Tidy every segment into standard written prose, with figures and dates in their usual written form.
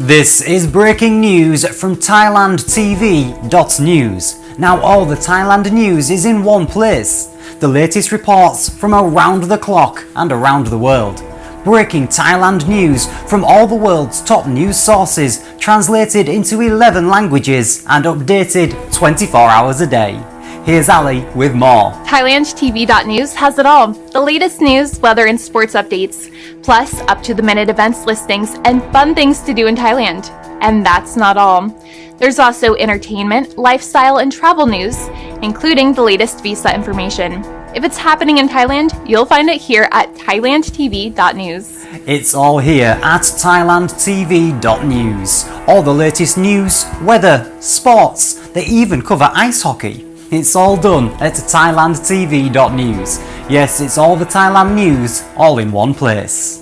This is breaking news from ThailandTV.news. Now all the Thailand news is in one place. The latest reports from around the clock and around the world. Breaking Thailand news from all the world's top news sources, translated into 11 languages and updated 24 hours a day. Here's Ali with more. ThailandTV.news has it all. The latest news, weather and sports updates, plus up-to-the-minute events listings and fun things to do in Thailand. And that's not all. There's also entertainment, lifestyle, and travel news, including the latest visa information. If it's happening in Thailand, you'll find it here at ThailandTV.news. It's all here at ThailandTV.news. All the latest news, weather, sports, they even cover ice hockey. It's all done at ThailandTV.news. Yes, it's all the Thailand news, all in one place.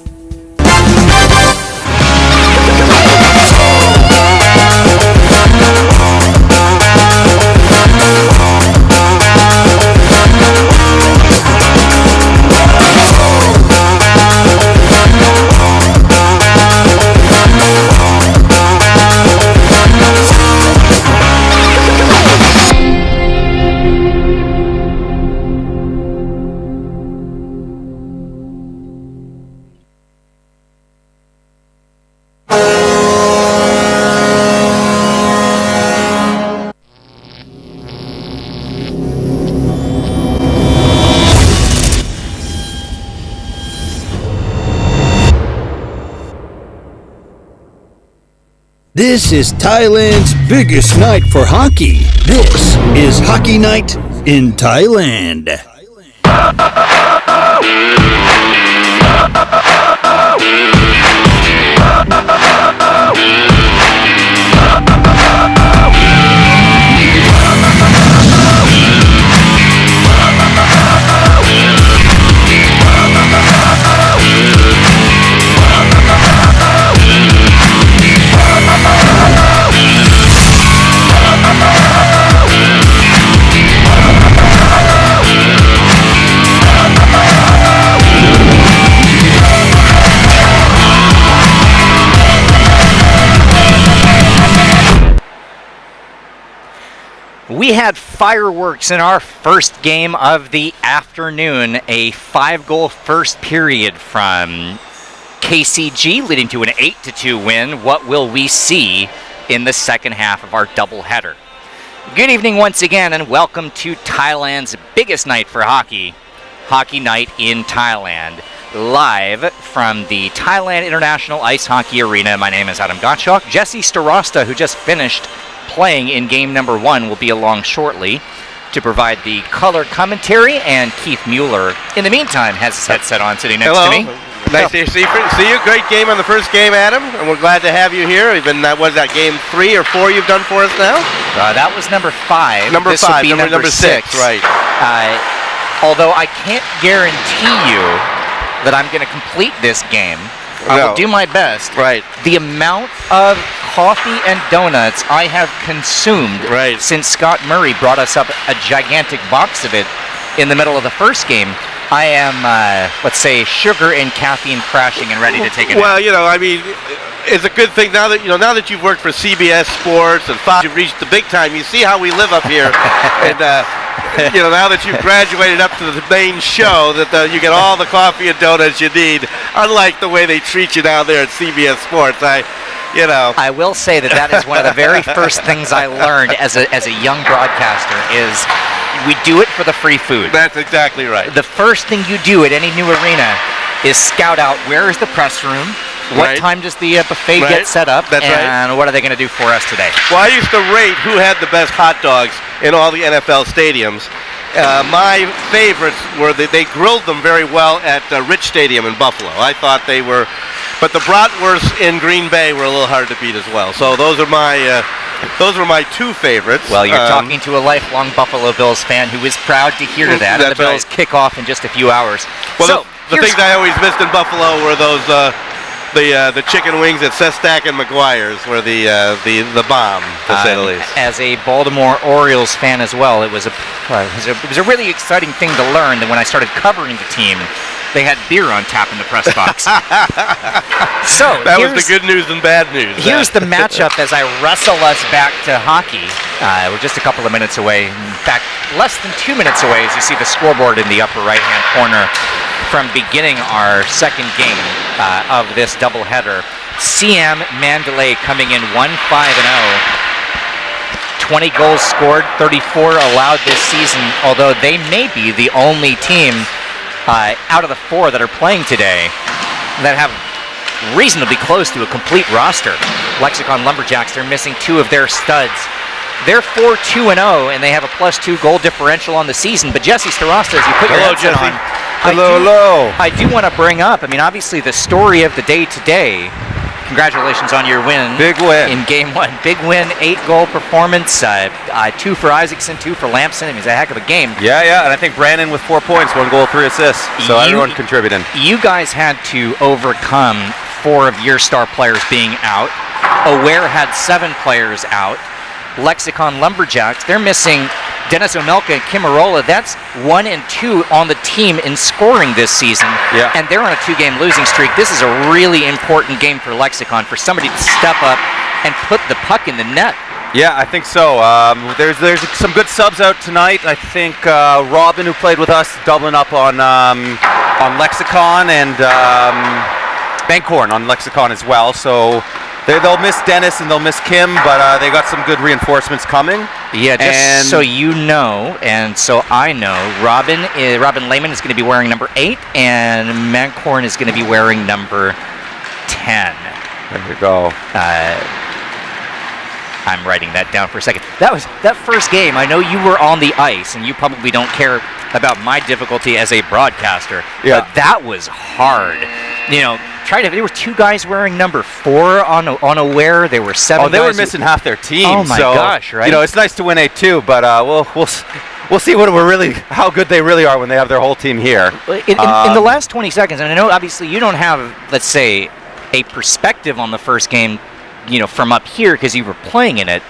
This is Thailand's biggest night for hockey. This is Hockey Night in Thailand. We had fireworks in our first game of the afternoon, a 5-goal first period from KCG leading to an 8-2 win. What will we see in the second half of our doubleheader? Good evening once again and welcome to Thailand's biggest night for hockey, Hockey Night in Thailand. Live from the Thailand International Ice Hockey Arena. My name is Adam Gottschalk. Jesse Starosta, who just finished playing in game number 1, will be along shortly to provide the color commentary, and Keith Mueller, in the meantime, has his headset on, sitting next to me. Nice to see you. Great game on the first game, Adam, and we're glad to have you here. Even was that game 3 or 4 you've done for us now? That was number 5. This would be number 6, right? Although I can't guarantee you that I'm going to complete this game. I will do my best. Right. The amount of coffee and donuts I have consumed since Scott Murray brought us up a gigantic box of it in the middle of the first game, I am, let's say, sugar and caffeine crashing and ready to take it. Well, I mean, it's a good thing now that now that you've worked for CBS Sports and Fox, you've reached the big time. You see how we live up here, and now that you've graduated up to the main show, that you get all the coffee and donuts you need. Unlike the way they treat you down there at CBS Sports, I will say that is one of the very first things I learned as a young broadcaster is we do it for the free food. That's exactly right. The first thing you do at any new arena is scout out where is the press room, what time does the buffet get set up, and what are they going to do for us today? Well, I used to rate who had the best hot dogs in all the NFL stadiums. My favorites were they grilled them very well at Rich Stadium in Buffalo. I thought they were, but the bratwursts in Green Bay were a little hard to beat as well. So those are my 2 favorites. Well, you're talking to a lifelong Buffalo Bills fan who is proud to hear that. And the Bills kick off in just a few hours. Well, the things I always missed in Buffalo were those the chicken wings at Sestak and McGuire's were the bomb, to say the least. As a Baltimore Orioles fan as well, it was a really exciting thing to learn that when I started covering the team They had beer on tap in the press box. So that was the good news and bad news. Here's the matchup as I wrestle us back to hockey. We're just a couple of minutes away. In fact, less than 2 minutes away as you see the scoreboard in the upper right-hand corner from beginning our second game of this doubleheader. SIAM Mandalay coming in 1-5-0. 20 goals scored, 34 allowed this season, although they may be the only team out of the 4 that are playing today that have reasonably close to a complete roster. Lexicon Lumberjacks, they're missing 2 of their studs. They're 4-2-0, and they have a +2 goal differential on the season. But Jesse Starasta, as you put your headset on, hello. I do want to bring up, I mean, obviously the story of the day today. Congratulations on your win. Big win. In Game 1. Big win, 8-goal performance, 2 for Isaacson, 2 for Lampson. I mean, it's a heck of a game. Yeah, and I think Brandon with 4 points, 1 goal, 3 assists. So everyone contributing. You guys had to overcome 4 of your star players being out. Aware had 7 players out. Lexicon Lumberjacks, they're missing Dennis Omelka and Kim Arola. That's 1 and 2 on the team in scoring this season. Yeah. And they're on a 2-game losing streak. This is a really important game for Lexicon, for somebody to step up and put the puck in the net. Yeah, I think so. There's some good subs out tonight. I think Robin, who played with us, doubling up on Lexicon, and Bankhorn on Lexicon as well. So they'll miss Dennis and they'll miss Kim, but they got some good reinforcements coming. Yeah, just so you know, and so I know, Robin Lehman is going to be wearing number 8, and Mankhorn is going to be wearing number 10. There you go. I'm writing that down for a second. That first game, I know you were on the ice, and you probably don't care about my difficulty as a broadcaster, but that was hard. You know, there were 2 guys wearing number 4 on Aware. There were 7 Oh, they were missing half their team. Oh my gosh, right? You know, it's nice to win 8-2, but we'll see how good they really are when they have their whole team here. In the last 20 seconds, and I know obviously you don't have, let's say, a perspective on the first game, you know, from up here because you were playing in it.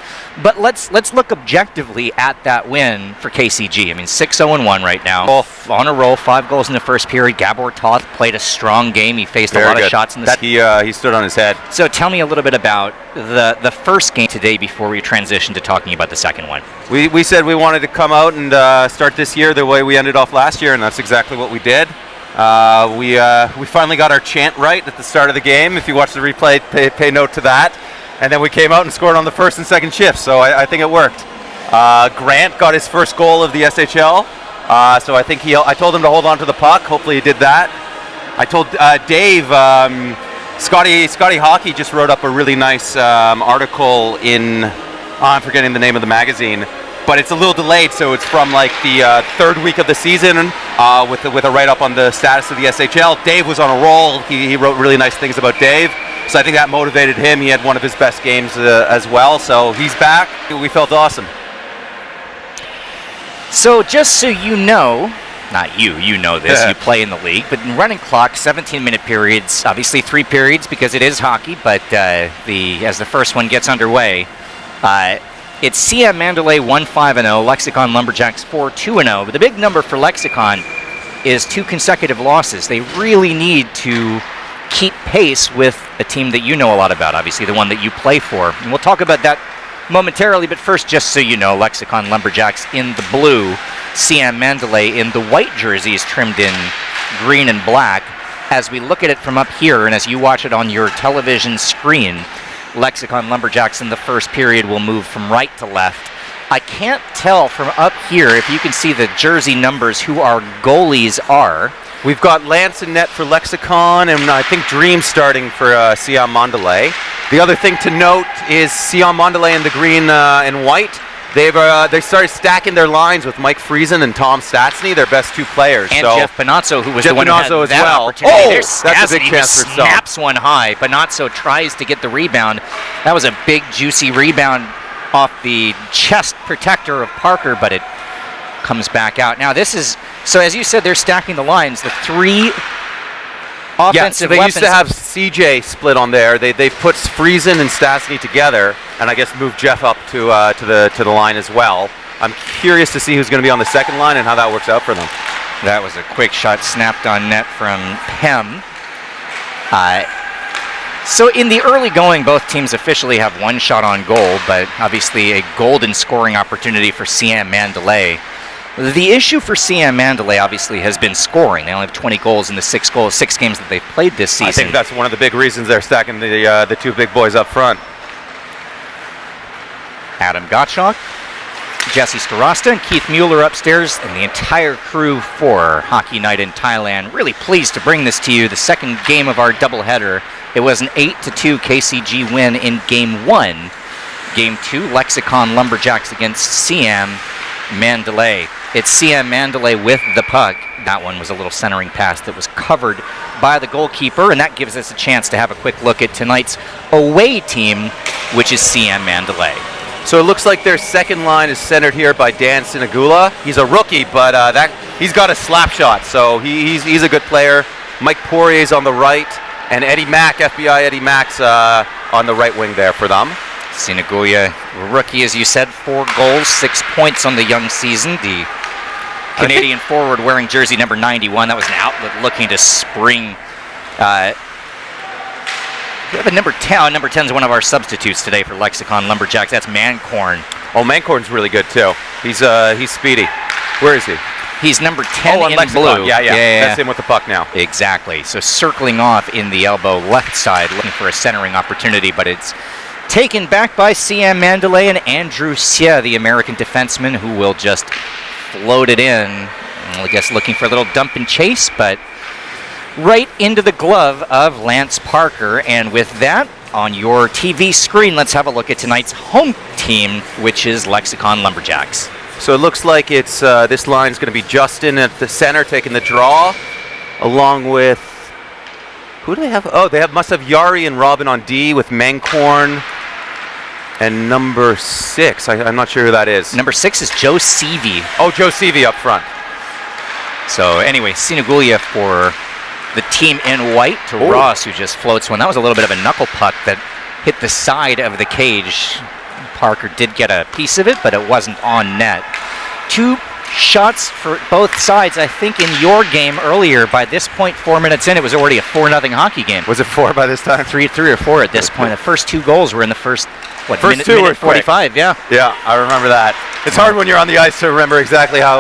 But let's look objectively at that win for KCG. I mean, 6-0-1 right now. On a roll, 5 goals in the first period. Gabor Toth played a strong game. He faced a lot of shots in the he stood on his head. So tell me a little bit about the first game today before we transition to talking about the second one. We said we wanted to come out and start this year the way we ended off last year, and that's exactly what we did. We finally got our chant right at the start of the game. If you watch the replay, pay note to that. And then we came out and scored on the first and second shift, so I think it worked. Grant got his first goal of the SHL, so I think I told him to hold on to the puck. Hopefully he did that. I told Dave, Scotty Hockey just wrote up a really nice article in, I'm forgetting the name of the magazine, but it's a little delayed, so it's from like the 3rd week of the season with a write-up on the status of the SHL. Dave was on a roll. He wrote really nice things about Dave. So I think that motivated him. He had one of his best games as well. So he's back. We felt awesome. So just so you know, not you know this, you play in the league, but in running clock, 17-minute periods, obviously 3 periods because it is hockey, but as the first one gets underway, it's SIAM Mandalay 1-5-0, Lexicon Lumberjacks 4-2-0. But the big number for Lexicon is 2 consecutive losses. They really need to keep pace with a team that you know a lot about, obviously the one that you play for. And we'll talk about that momentarily, but first, just so you know, Lexicon Lumberjacks in the blue, SIAM Mandalay in the white jerseys trimmed in green and black. As we look at it from up here, and as you watch it on your television screen, Lexicon Lumberjacks in the first period will move from right to left. I can't tell from up here if you can see the jersey numbers who our goalies are. We've got Lance in net for Lexicon, and I think Dream starting for SIAM Mandalay. The other thing to note is SIAM Mandalay in the green and white. They started stacking their lines with Mike Friesen and Tom Statsny, their best 2 players. And so Jeff Bonazzo, who was Jeff the one Bonazzo who had as that well. opportunity. Oh, There's that's a big Statsny chance for Stump. snaps one high. Bonazzo tries to get the rebound. That was a big, juicy rebound off the chest protector of Parker, but it comes back out. Now this is, so as you said, they're stacking the lines. The 3 offensive they weapons. used to have CJ split on there. They've put Friesen and Statsny together, and I guess moved Jeff up to the line as well. I'm curious to see who's going to be on the second line and how that works out for them. That was a quick shot snapped on net from Pem. So in the early going, both teams officially have one shot on goal, but obviously a golden scoring opportunity for SIAM Mandalay. The issue for SIAM Mandalay obviously has been scoring. They only have 20 goals in the 6 games that they've played this season. I think that's one of the big reasons they're stacking the two big boys up front. Adam Gottschalk, Jesse Starasta, and Keith Mueller upstairs, and the entire crew for Hockey Night in Thailand. Really pleased to bring this to you, the second game of our doubleheader. It was an 8-2 KCG win in Game 1. Game 2, Lexicon Lumberjacks against SIAM Mandalay. It's SIAM Mandalay with the puck. That one was a little centering pass that was covered by the goalkeeper, and that gives us a chance to have a quick look at tonight's away team, which is SIAM Mandalay. So it looks like their second line is centered here by Dan Sinagula. He's a rookie, but he's got a slap shot, so he's a good player. Mike Poirier's on the right, and Eddie Mack, FBI Eddie Mack's on the right wing there for them. Sinagula, rookie, as you said, 4 goals, 6 points on the young season. The Canadian forward wearing jersey number 91. That was an outlet looking to spring. We have a number 10. Number 10 is one of our substitutes today for Lexicon Lumberjacks. That's Mancorn. Oh, Mancorn's really good too. He's speedy. Where is he? He's number 10 on in Lexicon. blue. Yeah. That's him with the puck now. Exactly. So circling off in the elbow left side, looking for a centering opportunity, but it's taken back by SIAM Mandalay and Andrew Sia, the American defenseman, who will just float it in. I guess looking for a little dump and chase, but right into the glove of Lance Parker. And with that on your TV screen, let's have a look at tonight's home team, which is Lexicon Lumberjacks. So it looks like it's this line's going to be Justin at the center taking the draw, along with who do they have? Oh, must have Yari and Robin on D with Mancorn and number 6. I'm not sure who that is. Number 6 is Joe Seavey. Oh, Joe Seavey up front. So anyway, Sinagula for the team in white to Ross, who just floats one. That was a little bit of a knuckle puck that hit the side of the cage. Parker did get a piece of it, but it wasn't on net. 2 shots for both sides. I think in your game earlier, by this point, 4 minutes in, it was already a 4-0 hockey game. Was it 4 by this time? 3 or 4 at this point. The first 2 goals were in the first two were minute 45, quick. Yeah. Yeah, I remember that. It's hard when you're on the ice to remember exactly how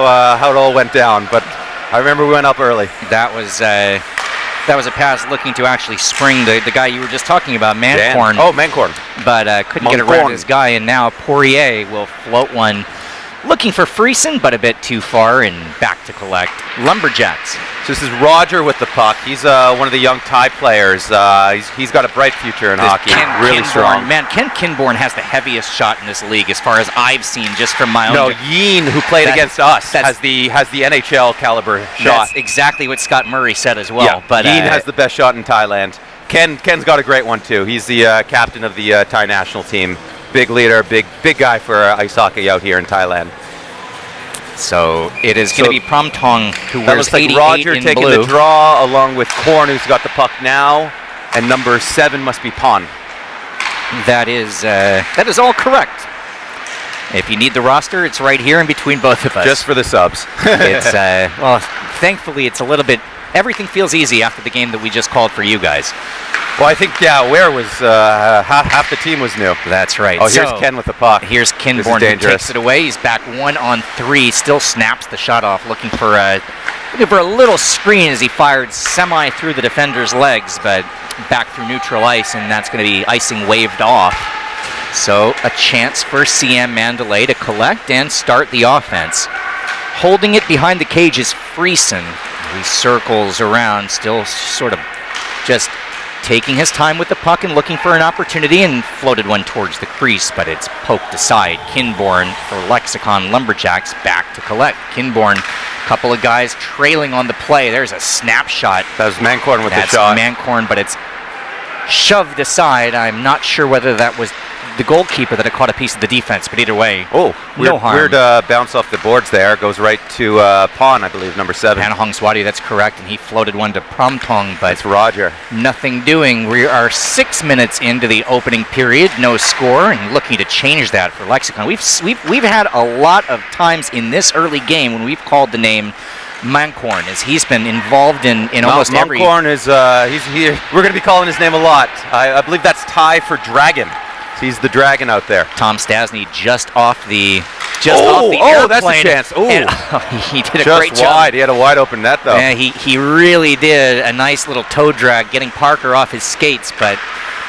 it all went down, but I remember we went up early. That was a pass looking to actually spring the guy you were just talking about, Mancorn. Oh, Mancorn. But couldn't get around his guy, and now Poirier will float one. Looking for Friesen, but a bit too far, and back to collect. Lumberjacks. So this is Roger with the puck. He's one of the young Thai players. He's got a bright future in hockey. Really strong. Man, Ken Kinborn has the heaviest shot in this league as far as I've seen, just from my own. No, Yeen, who played against us, has the NHL caliber shot. That's exactly what Scott Murray said as well. Yeah, but Yeen has the best shot in Thailand. Ken's got a great one too. He's the captain of the Thai national team. Big leader, big guy for ice hockey out here in Thailand. So it is going to be Pramtong, who wears like 88 Roger in taking blue. the draw, along with Korn, who's got the puck now, and number 7 must be Pon. That is all correct. If you need the roster, it's right here in between both of us. Just for the subs. It's well, thankfully it's a little bit. Everything feels easy after the game that we just called for you guys. Well, I think, Ware was, half the team was new. That's right. Oh, here's Ken with the puck. Here's Kinborn, who takes it away. He's back 1-on-3, still snaps the shot off, looking for a little screen as he fired semi through the defender's legs, but back through neutral ice, and that's going to be icing waved off. So a chance for SIAM Mandalay to collect and start the offense. Holding it behind the cage is Friesen. He circles around, still sort of just taking his time with the puck and looking for an opportunity, and floated one towards the crease, but it's poked aside. Kinborn for Lexicon Lumberjacks back to collect. Kinborn, couple of guys trailing on the play. There's a snapshot. That was Mancorn with the shot. That's Mancorn, but it's shoved aside. I'm not sure whether that was the goalkeeper that had caught a piece of the defense, but either way, no harm. Weird bounce off the boards there. Goes right to Pon, I believe, number 7. Panahong Swati, that's correct, and he floated one to Pramtong, but it's Roger. Nothing doing. We are 6 minutes into the opening period, no score, and looking to change that for Lexicon. We've had a lot of times in this early game when we've called the name Mankorn, as he's been involved in almost every... Mankorn is, he's here. We're going to be calling his name a lot. I believe that's Thai for dragon. He's the dragon out there. Tom Stasny just off the airplane. Oh, that's a chance. And, he did a just great job. wide. He had a wide open net, though. Yeah, he really did a nice little toe drag, getting Parker off his skates. But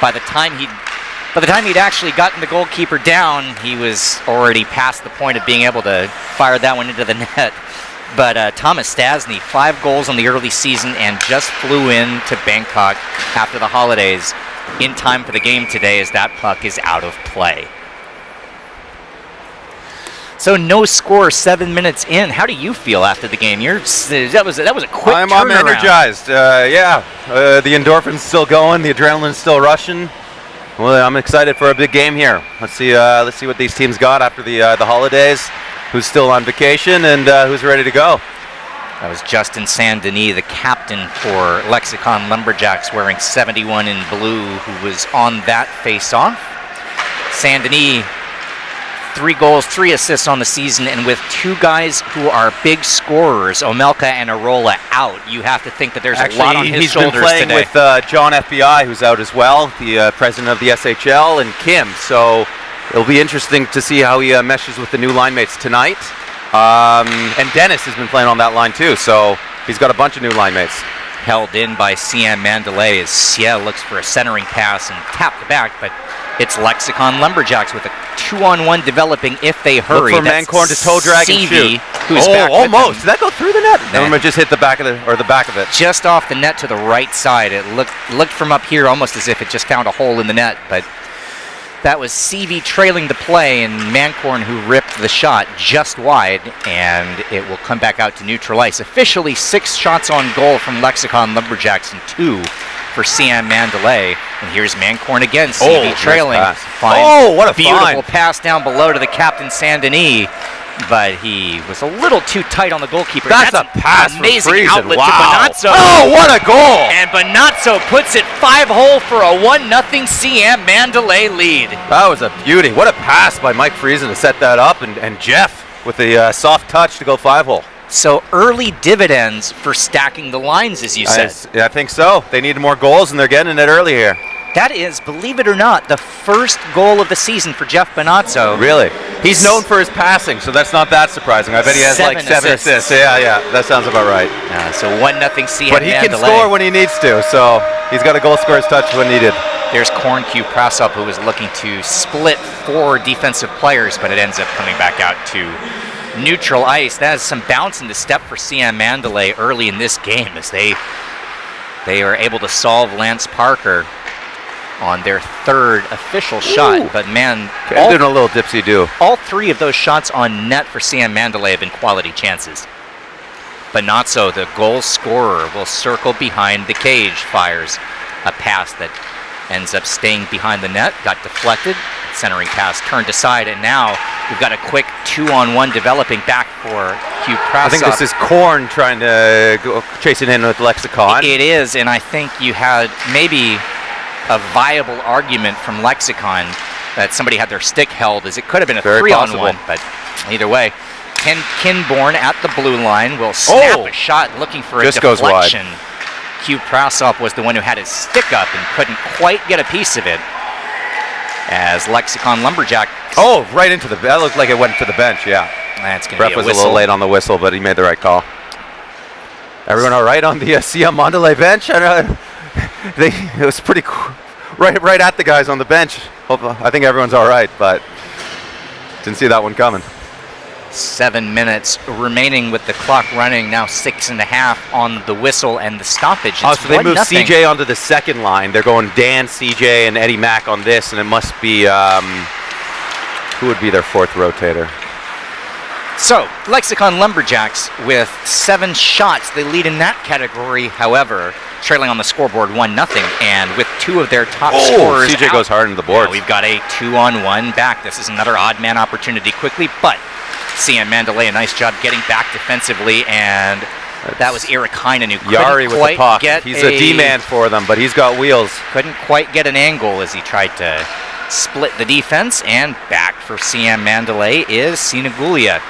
by the time he'd actually gotten the goalkeeper down, he was already past the point of being able to fire that one into the net. But Thomas Stasny, 5 goals on the early season, and just flew in to Bangkok after the holidays in time for the game today, as that puck is out of play. So no score 7 minutes in. How do you feel after the game? That was a quick turnaround. I'm energized. The endorphin's still going. The adrenaline's still rushing. Well, I'm excited for a big game here. Let's see what these teams got after the holidays. Who's still on vacation and who's ready to go. That was Justin Saint-Denis, the captain for Lexicon Lumberjacks, wearing 71 in blue, who was on that face-off. Saint-Denis, 3 goals, 3 assists on the season, and with 2 guys who are big scorers, Omelka and Arola, out, you have to think that there's a lot on his shoulders today. He's been playing with John FBI, who's out as well, the president of the SHL, and Kim. So it'll be interesting to see how he meshes with the new line mates tonight. And Dennis has been playing on that line too, so he's got a bunch of new line mates. Held in by SIAM Mandalay as Ciel looks for a centering pass and tapped back, but it's Lexicon Lumberjacks with a 2-on-1 developing if they hurry. Look for Mankorn to toe drag and shoot. Who's back almost. Did that go through the net? Never just hit the back of it. Just off the net to the right side. It looked from up here almost as if it just found a hole in the net, but that was CV trailing the play, and Mankorn who ripped the shot just wide, and it will come back out to neutral ice. Officially 6 shots on goal from Lexicon Lumberjacks and 2 for SIAM Mandalay. And here's Mankorn again, CV trailing. Nice Finds what a beautiful pass down below to the captain Saint-Denis, but he was a little too tight on the goalkeeper. That's a pass amazing from outlet wow. to Bonazzo. Oh, what a goal! And Bonazzo puts it 5-hole for a 1-0 SIAM Mandalay lead. That was a beauty. What a pass by Mike Friesen to set that up, and Jeff with the soft touch to go 5-hole. So early dividends for stacking the lines, as you said. I think so. They needed more goals, and they're getting it early here. That is, believe it or not, the first goal of the season for Jeff Bonazzo. Really? He's known for his passing, so that's not that surprising. I bet he has 7 assists. Yeah, that sounds about right. So 1-0 SIAM Mandalay. But he can score when he needs to, so he's got a goal scorer's touch when needed. There's Korn Q Prasop, who was looking to split 4 defensive players, but it ends up coming back out to neutral ice. That is some bounce in the step for SIAM Mandalay early in this game, as they are able to solve Lance Parker on their 3rd official shot. But man, doing a little dipsy-do. All 3 of those shots on net for SIAM Mandalay have been quality chances. Bonazzo, the goal scorer, will circle behind the cage, fires a pass that ends up staying behind the net, got deflected, centering pass turned aside, and now we've got a quick 2-on-1 developing back for Q Prasop. I think this is Korn trying to go chasing in with Lexicon. It is, and I think you had maybe a viable argument from Lexicon that somebody had their stick held, as it could have been a 3-on-1, but either way, Ken Kinborn at the blue line will snap a shot looking for a deflection. Goes wide. Q Prasop was the one who had his stick up and couldn't quite get a piece of it, as Lexicon Lumberjack. Oh, right into the... That looked like it went to the bench, yeah. That's going to be a was whistle. A little late on the whistle, but he made the right call. Everyone all right on the SIAM Mandalay bench? It was pretty right at the guys on the bench. I think everyone's all right, but didn't see that one coming. 7 minutes remaining with the clock running, now 6.5 on the whistle and the stoppage. So they moved CJ onto the second line. They're going Dan, CJ, and Eddie Mack on this, and it must be, who would be their 4th rotator? So, Lexicon Lumberjacks with 7 shots. They lead in that category, however, trailing on the scoreboard 1-0, and with 2 of their top scorers CJ goes hard into the boards. We've got a 2-on-1 back. This is another odd man opportunity quickly, but SIAM Mandalay, a nice job getting back defensively, and that was Eric Heinen who Yari couldn't with the puck. Get He's a D-man for them, but he's got wheels. Couldn't quite get an angle as he tried to split the defense, and back for SIAM Mandalay is Sinagulia.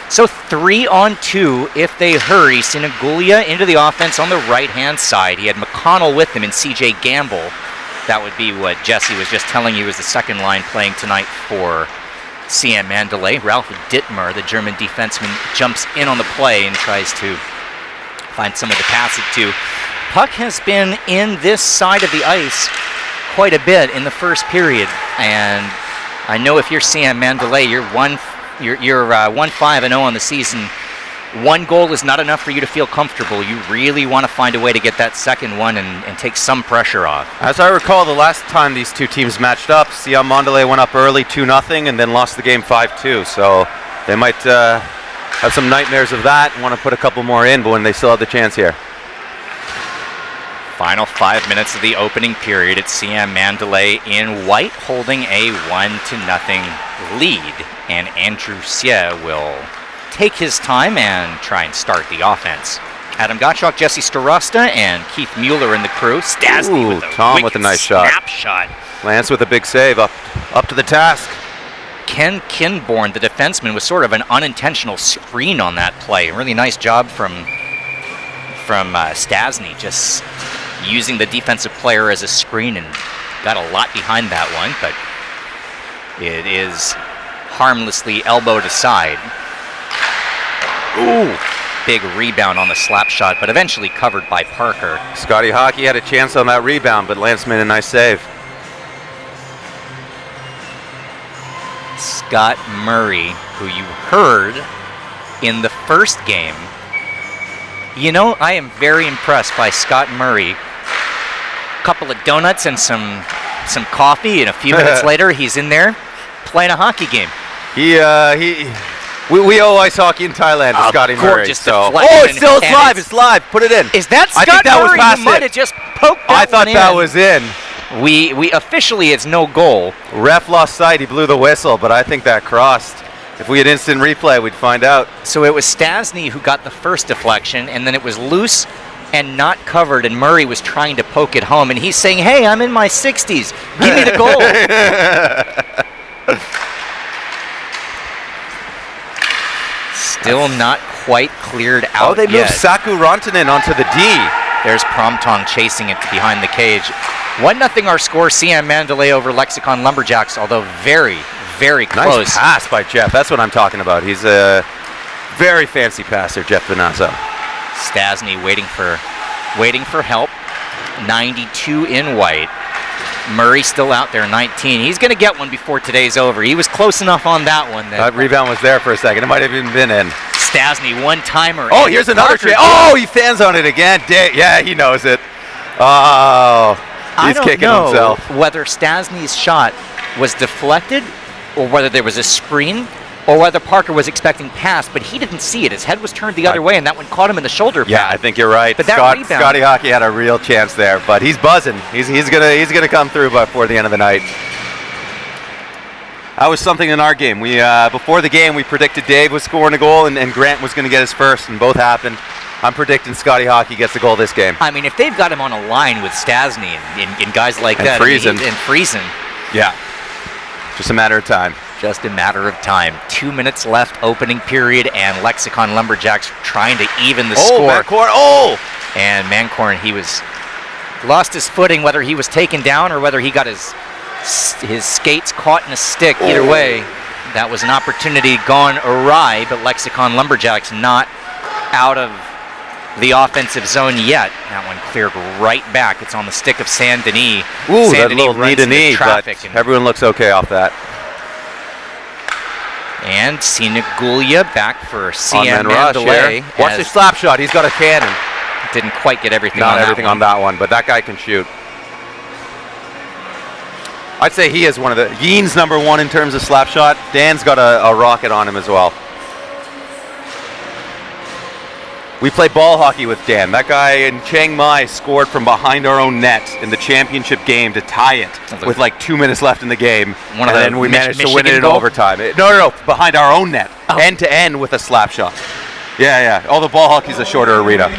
So 3-on-2 if they hurry. Sinagulya into the offense on the right-hand side. He had McConnell with him and CJ Gamble. That would be what Jesse was just telling you is the second line playing tonight for SIAM Mandalay. Ralph Dittmer, the German defenseman, jumps in on the play and tries to find someone to pass it to. Puck has been in this side of the ice quite a bit in the first period, and I know if you're SIAM Mandalay, you're 1-5-0 on the season. One goal is not enough for you to feel comfortable. You really want to find a way to get that second one and take some pressure off. As I recall, the last time these two teams matched up, SIAM Mandalay went up early 2-0 and then lost the game 5-2. So they might have some nightmares of that and want to put a couple more in, but when they still have the chance here. Final 5 minutes of the opening period. It's SIAM Mandalay in white holding a 1-0 lead, and Andrew Xie will take his time and try and start the offense. Adam Gottschalk, Jesse Starosta, and Keith Mueller in the crew. Stasny with a Tom with a nice shot. Snap shot. Lance with a big save, up to the task. Ken Kinborn, the defenseman, was sort of an unintentional screen on that play. Really nice job from Stasny, just using the defensive player as a screen, and got a lot behind that one, but it is harmlessly elbowed aside. Ooh, big rebound on the slap shot, but eventually covered by Parker. Scotty Hockey had a chance on that rebound, but Lance made a nice save. Scott Murray, who you heard in the first game. You know, I am very impressed by Scott Murray. Couple of donuts and some coffee, and a few minutes later he's in there playing a hockey game. We owe ice hockey in Thailand to Scotty Murray. It's live. It's live. Put it in. Is that Scott I think that Murray? was past You might it. have just poked that I thought one that in. was in. We officially, it's no goal. Ref lost sight. He blew the whistle, but I think that crossed. If we had instant replay, we'd find out. So it was Stasny who got the first deflection, and then it was loose and not covered, and Murray was trying to poke it home, and he's saying, hey, I'm in my 60s. Give me the goal. Still not quite cleared out Oh, they moved yet. Saku Rantanen onto the D. There's Promtong chasing it behind the cage. 1-0 our score, SIAM Mandalay over Lexicon Lumberjacks, although very, very close. Nice pass by Jeff. That's what I'm talking about. He's a very fancy passer, Jeff Benazzo. Stasny waiting for help. 92 in white. Murray still out there, 19. He's going to get one before today's over. He was close enough on that one. That rebound was there for a second. It might have even been in. Stasny, one-timer. Oh, here's another trade. Oh, he fans on it again. Yeah, he knows it. Oh, he's kicking himself. Whether Stasny's shot was deflected or whether there was a screen or whether Parker was expecting pass, but he didn't see it. His head was turned the other way, and that one caught him in the shoulder pad. Yeah, I think you're right. But that rebound, Scotty Hockey had a real chance there, but he's buzzing. He's gonna come through before the end of the night. That was something in our game. We before the game we predicted Dave was scoring a goal and Grant was going to get his first, and both happened. I'm predicting Scotty Hockey gets a goal this game. I mean, if they've got him on a line with Stasny and guys like And that, Friesen. and Friesen, Yeah, just a matter of time. just a matter of time. 2 minutes left, opening period, and Lexicon Lumberjacks trying to even the score. Mancorn. Oh! And Mancorn, he lost his footing, whether he was taken down or whether he got his skates caught in a stick. Either way, that was an opportunity gone awry, but Lexicon Lumberjacks not out of the offensive zone yet. That one cleared right back. It's on the stick of Saint Denis. Ooh, Saint that Denis little runs knee-to-knee, into but traffic, and everyone looks okay off that. Sinagulya back for SIAM On-man rush Mandalay. here. Watch the slap shot. He's got a cannon. Didn't quite get everything Not on everything that on that one, but that guy can shoot. I'd say he is one of the Yeen's number one in terms of slap shot. Dan's got a rocket on him as well. We play ball hockey with Dan. That guy in Chiang Mai scored from behind our own net in the championship game to tie it with like 2 minutes left in the game. One of and the then we managed to win Michigan it in goal? overtime. No, behind our own net. Oh. End to end with a slap shot. Yeah. All the ball hockey's a shorter arena.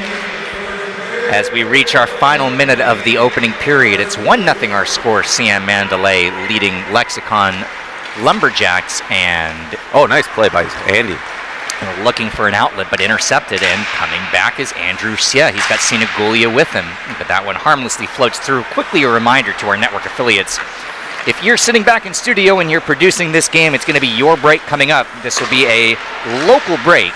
As we reach our final minute of the opening period, it's 1-0 our score. SIAM Mandalay leading Lexicon Lumberjacks, and Oh, nice play by Andy. looking for an outlet, but intercepted, and coming back is Andrew Sia. He's got Sinagulia with him, but that one harmlessly floats through. Quickly a reminder to our network affiliates, if you're sitting back in studio and you're producing this game, it's going to be your break coming up. This will be a local break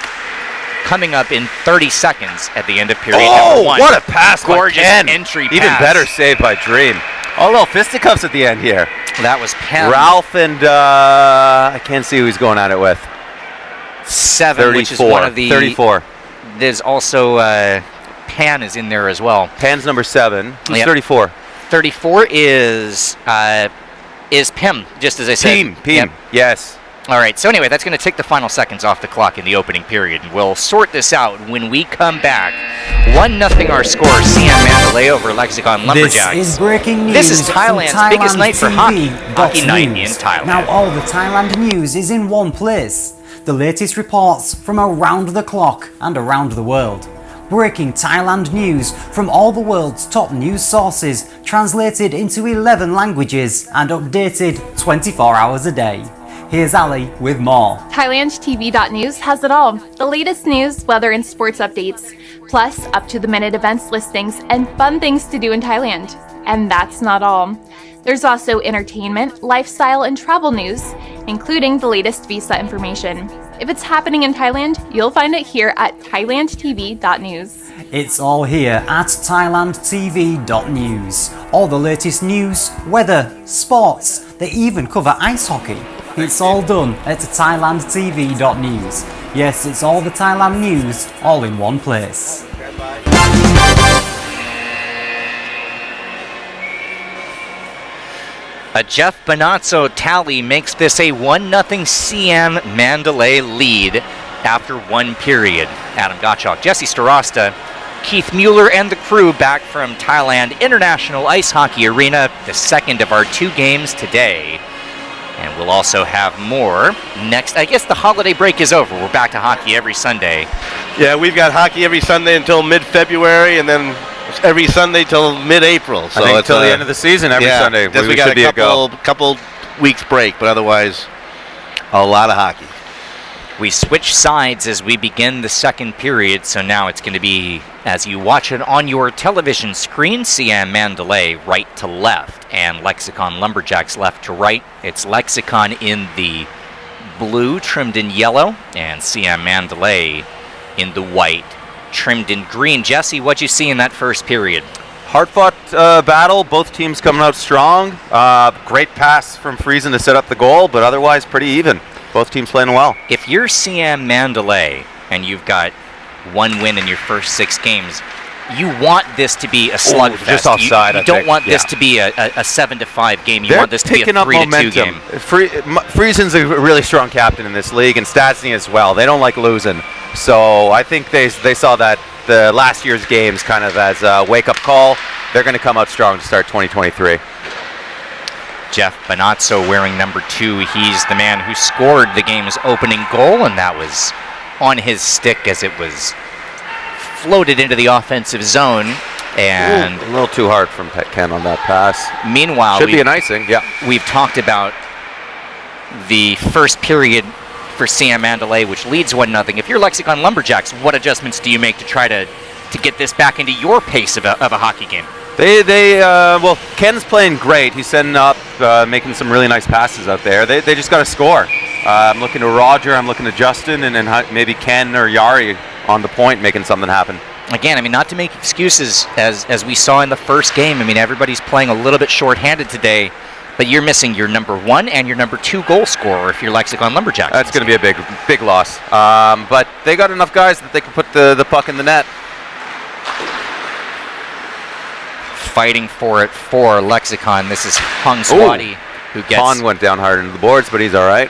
coming up in 30 seconds at the end of period number 1. What a pass! Gorgeous by Ken. entry Even pass. better save by Dream. Oh, little fisticuffs at the end here. That was Penn. Ralph and I can't see who he's going at it with. 7, 34. which is one of the 34. There's also Pan is in there as well. Pan's number 7. Who's Yep. 34? 34 is Pim, just as I said. Pim. Yep. Yes. All right, so anyway, that's going to take the final seconds off the clock in the opening period. We'll sort this out when we come back. 1-0 our score, SIAM Mandalay over Lexicon Lumberjacks. This is breaking news. This is Thailand's from biggest night for hockey. Hockey night News. in Thailand. Now all the Thailand news is in one place. The latest reports from around the clock and around the world. Breaking Thailand news from all the world's top news sources, translated into 11 languages and updated 24 hours a day. Here's Ali with more. ThailandTV.news has it all. The latest news, weather, and sports updates, plus up-to-the-minute events listings and fun things to do in Thailand. And that's not all. There's also entertainment, lifestyle, and travel news, including the latest visa information. If it's happening in Thailand, you'll find it here at ThailandTV.news. It's all here at ThailandTV.news. All the latest news, weather, sports, they even cover ice hockey. It's all done at ThailandTV.news. Yes, it's all the Thailand news, all in one place. A Jeff Bonazzo tally makes this a 1-0 SIAM Mandalay lead after one period. Adam Gottschalk, Jesse Starosta, Keith Mueller, and the crew back from Thailand International Ice Hockey Arena, the second of our 2 games today. And we'll also have more next. I guess the holiday break is over. We're back to hockey every Sunday. Yeah, we've got hockey every Sunday until mid-February, and then every Sunday till mid-April. So I think until the end of the season, every Sunday. We got a couple weeks break, but otherwise, a lot of hockey. We switch sides as we begin the second period, so now it's going to be, as you watch it on your television screen, SIAM Mandalay right to left, and Lexicon Lumberjacks left to right. It's Lexicon in the blue, trimmed in yellow, and SIAM Mandalay in the white, trimmed in green. Jesse, what'd you see in that first period? Hard-fought battle. Both teams coming out strong. Great pass from Friesen to set up the goal, but otherwise pretty even. Both teams playing well. If you're SIAM Mandalay and you've got one win in your first 6 games, you want this to be a slugfest. Just offside, you don't want this to be a 7-5 game. You They're want this to be a 3-2 game. Friesen's a really strong captain in this league, and Stastny as well. They don't like losing. So I think they saw that the last year's games kind of as a wake-up call. They're going to come out strong to start 2023. Jeff Bonazzo wearing number 2. He's the man who scored the game's opening goal, and that was on his stick as it was floated into the offensive zone. And a little too hard from Ken on that pass. Meanwhile, should be an icing. Yeah, we've talked about the first period for SIAM Mandalay, which leads 1-0. If you're Lexicon Lumberjacks, what adjustments do you make to try to get this back into your pace of a hockey game? Well, Ken's playing great. He's setting up, making some really nice passes out there. They just got to score. I'm looking to Roger, I'm looking to Justin, and then maybe Ken or Yari on the point making something happen. Again, I mean, not to make excuses, as we saw in the first game. I mean, everybody's playing a little bit shorthanded today, but you're missing your number 1 and your number 2 goal scorer if you're Lexicon Lumberjacks. That's going to be a big loss. But they got enough guys that they can put the puck in the net. Fighting for it for Lexicon. This is Hung Swati who gets. Pon went down hard into the boards, but he's all right.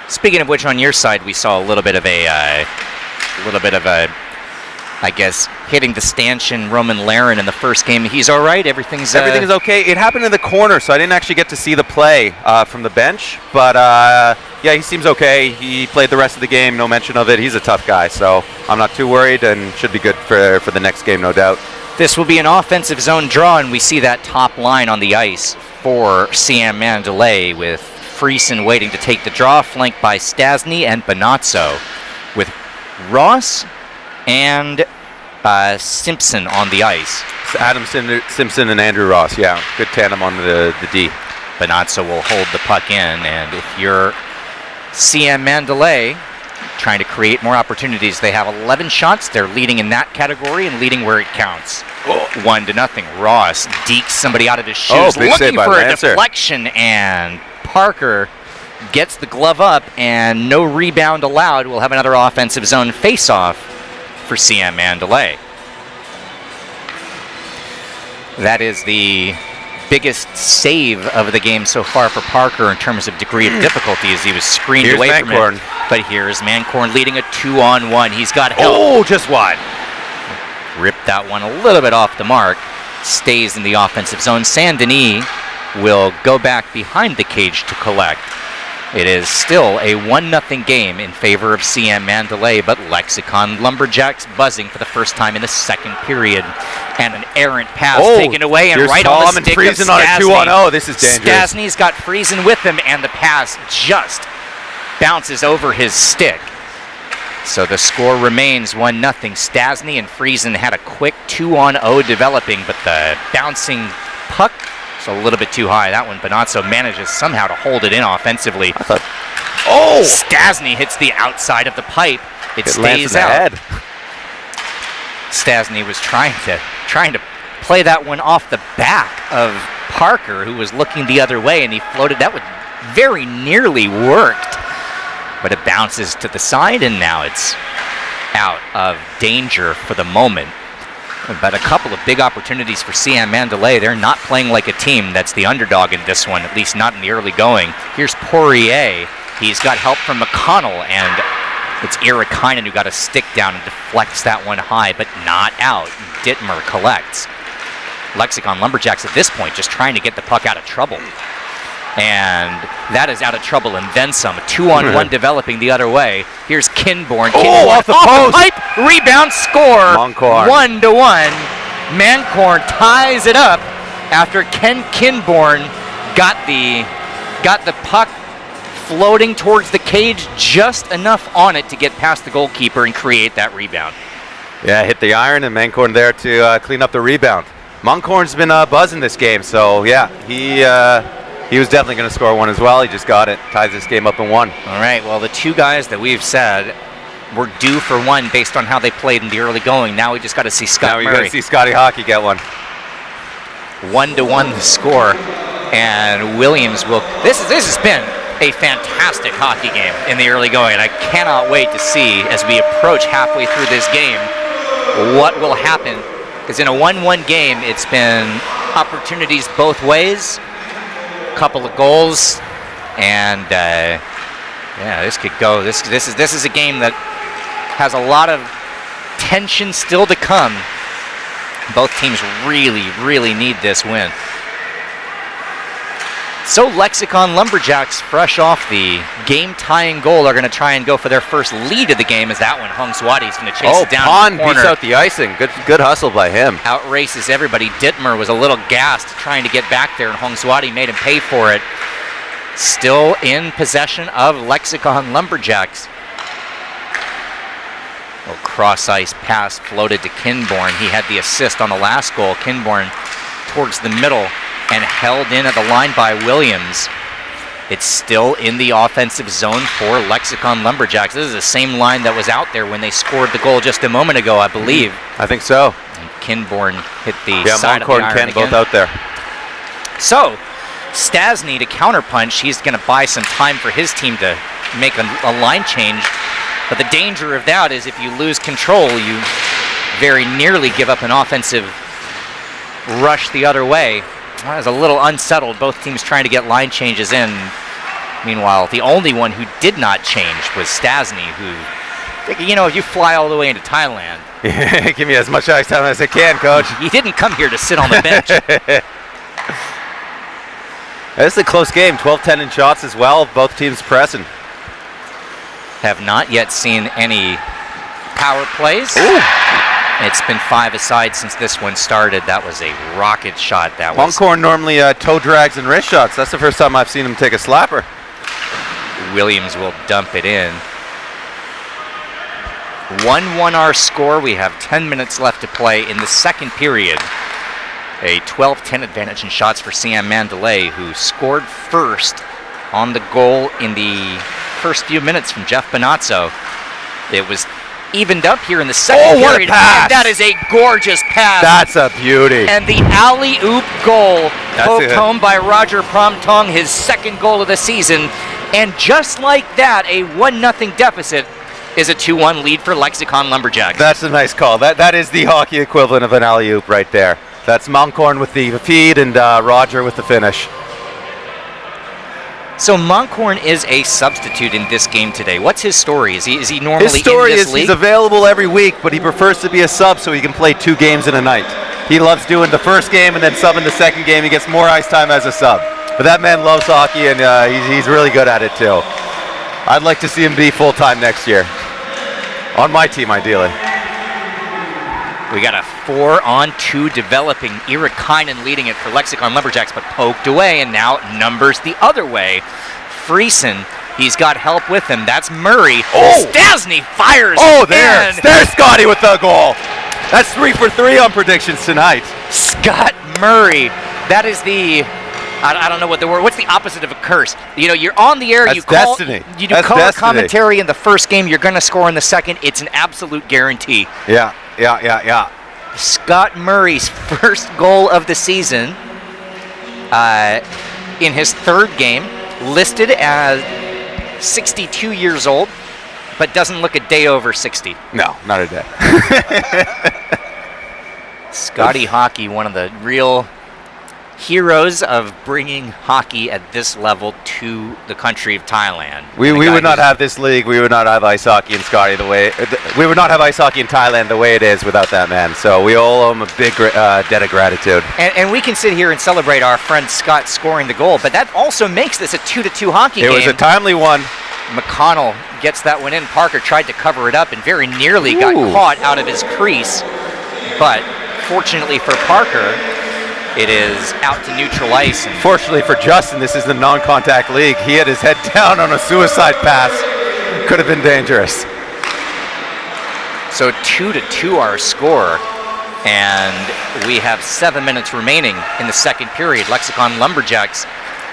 Speaking of which, on your side, we saw a little bit of a, I guess, hitting the stanchion Roman Laren in the first game. He's all right. Everything's okay. It happened in the corner, so I didn't actually get to see the play from the bench. But yeah, he seems okay. He played the rest of the game. No mention of it. He's a tough guy, so I'm not too worried, and should be good for the next game, no doubt. This will be an offensive zone draw, and we see that top line on the ice for SIAM Mandalay with Friesen waiting to take the draw, flanked by Stasny and Bonazzo, with Ross and Simpson on the ice. It's Adam Simpson and Andrew Ross, yeah. Good tandem on the D. Bonazzo will hold the puck in, and if you're SIAM Mandalay, trying to create more opportunities, they have 11 shots. They're leading in that category and leading where it counts. 1-0. Ross dekes somebody out of his shoes, big save looking by for a Lancer. deflection, and Parker gets the glove up, and no rebound allowed. We'll have another offensive zone face-off for SIAM Mandalay. That is the biggest save of the game so far for Parker in terms of degree of difficulty, as he was screened Here's away Mancorn. from it. But here's Mancorn leading a 2-on-1. He's got help. Oh, just wide. Ripped that one a little bit off the mark. Stays in the offensive zone. Saint-Denis will go back behind the cage to collect. It is still a 1-0 game in favor of SIAM Mandalay, but Lexicon Lumberjacks buzzing for the first time in the second period. And an errant pass taken away, and here's right Tom on the and stick of Friesen on a Stasny. 2-on-0. This is dangerous. Stasny's got Friesen with him, and the pass just bounces over his stick. So the score remains 1-0. Stasny and Friesen had a quick 2-on-0 developing, but the bouncing puck is a little bit too high. That one, Bonazzo manages somehow to hold it in offensively. Stasny hits the outside of the pipe. It stays out. Stasny was trying to play that one off the back of Parker, who was looking the other way, and he floated. That would very nearly worked, but it bounces to the side, and now it's out of danger for the moment. But a couple of big opportunities for SIAM Mandalay. They're not playing like a team that's the underdog in this one, at least not in the early going. Here's Poirier. He's got help from McConnell, and it's Irikainen who got a stick down and deflects that one high, but not out. Dittmer collects. Lexicon Lumberjacks at this point just trying to get the puck out of trouble. And that is out of trouble and then some. 2-on-1 developing the other way. Here's Kinborn. Off the post. Pipe. Rebound, score. Mancorn. 1-1. Mancorn ties it up after Ken Kinborn got the puck floating towards the cage, just enough on it to get past the goalkeeper and create that rebound. Yeah, hit the iron, and Mancorn there to clean up the rebound. Mancorn's been buzzing this game, so yeah, he was definitely going to score one as well. He just got it, ties this game up in 1. All right, well, the two guys that we've said were due for one based on how they played in the early going. Now we just got to see Scott Murray. Now we got to see Scotty Hockey get one. 1-1 the score, and Williams will. This has been a fantastic hockey game in the early going, and I cannot wait to see, as we approach halfway through this game, what will happen. Because in a 1-1 game, it's been opportunities both ways, a couple of goals, and yeah, this could go. This is a game that has a lot of tension still to come. Both teams really need this win. So Lexicon Lumberjacks, fresh off the game-tying goal, are going to try and go for their first lead of the game, as that one, Hung Swati's going to chase it down. Pond in the corner. beats out the icing. Good hustle by him. Outraces everybody. Dittmer was a little gassed trying to get back there, and Hung Swati made him pay for it. Still in possession of Lexicon Lumberjacks. A cross-ice pass floated to Kinborn. He had the assist on the last goal. Kinborn towards the middle and held in at the line by Williams. It's still in the offensive zone for Lexicon Lumberjacks. This is the same line that was out there when they scored the goal just a moment ago, I believe. I think so. And Kinborn hit the Yeah, side of the Mancorn iron and Ken again. both out there. So, Stasny to counterpunch. He's going to buy some time for his team to make a line change. But the danger of that is if you lose control, you very nearly give up an offensive rush the other way. Well, it was a little unsettled, both teams trying to get line changes in. Meanwhile, the only one who did not change was Stasny, who, you know, if you fly all the way into Thailand. Give me as much ice time as I can, Coach. He didn't come here to sit on the bench. This is a close game. 12-10 in shots as well. Both teams pressing. Have not yet seen any power plays. Ooh. It's been 5 aside since this one started. That was a rocket shot. That was. Mancorn normally toe drags and wrist shots. That's the first time I've seen him take a slapper. Williams will dump it in. 1-1 our score. We have 10 minutes left to play in the second period. A 12-10 advantage in shots for SIAM Mandalay, who scored first on the goal in the first few minutes from Jeff Bonazzo. It was evened up here in the second period. What a pass! And that is a gorgeous pass. That's a beauty. And the alley-oop goal poked it. home by Roger Promtong, his second goal of the season. And just like that, a 1-0 deficit is a 2-1 lead for Lexicon Lumberjacks. That's a nice call. That is the hockey equivalent of an alley-oop right there. That's Moncorn with the feed and Roger with the finish. So Moncorn is a substitute in this game today. What's his story? Is he normally His story in this is league? he's available every week, but he prefers to be a sub so he can play 2 games in a night. He loves doing the first game and then subbing the second game. He gets more ice time as a sub. But that man loves hockey, and he's really good at it too. I'd like to see him be full-time next year. On my team, ideally. We got a 4-on-2 developing. Irikainen leading it for Lexicon Lumberjacks, but poked away, and now numbers the other way. Friesen, he's got help with him. That's Murray. Oh! Stasny fires. Oh, and there's Scotty with the goal. That's 3 for 3 on predictions tonight. Scott Murray. That is the... I don't know what the word. What's the opposite of a curse? You know, you're on the air. That's you call. destiny. You do That's color destiny. commentary in the first game. You're going to score in the second. It's an absolute guarantee. Yeah. Scott Murray's first goal of the season in his third game, listed as 62 years old, but doesn't look a day over 60. No, not a day. Scotty Hockey, one of the real heroes of bringing hockey at this level to the country of Thailand. We would not have this league. We would not have ice hockey in Scotty we would not have ice hockey in Thailand the way it is without that man. So we all owe him a big debt of gratitude. And we can sit here and celebrate our friend Scott scoring the goal, but that also makes this a 2-2 hockey game. It was a timely one. McConnell gets that one in. Parker tried to cover it up and very nearly got caught out of his crease. But fortunately for Parker, it is out to neutral ice. And Fortunately for Justin, this is the non-contact league. He had his head down on a suicide pass. Could have been dangerous. so 2-2 our score. And we have 7 minutes remaining in the second period. Lexicon Lumberjacks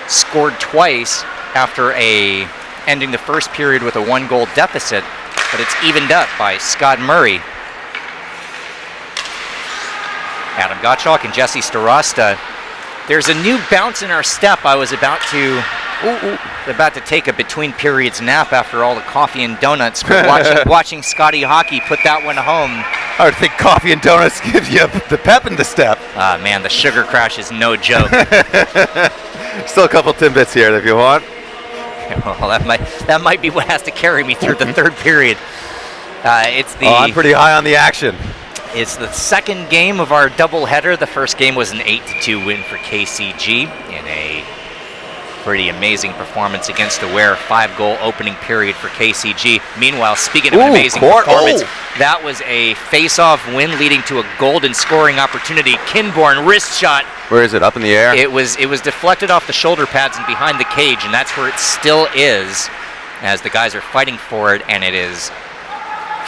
scored twice after ending the first period with a 1-goal deficit, but it's evened up by Scott Murray. Adam Gottschalk and Jesse Starosta. There's a new bounce in our step. I was about to take a between periods nap after all the coffee and donuts, but watching Scotty Hockey put that one home. I would think coffee and donuts give you the pep in the step. Man, the sugar crash is no joke. Still a couple tidbits here if you want. Well, that might be what has to carry me through the third period. I'm pretty high on the action. It's the second game of our doubleheader. The first game was an 8-2 win for KCG in a pretty amazing performance against the Ware. 5-goal opening period for KCG. Meanwhile, speaking of an amazing performance, that was a face-off win leading to a golden scoring opportunity. Kinborn wrist shot. Where is it? Up in the air? It was deflected off the shoulder pads and behind the cage, and that's where it still is as the guys are fighting for it, and it is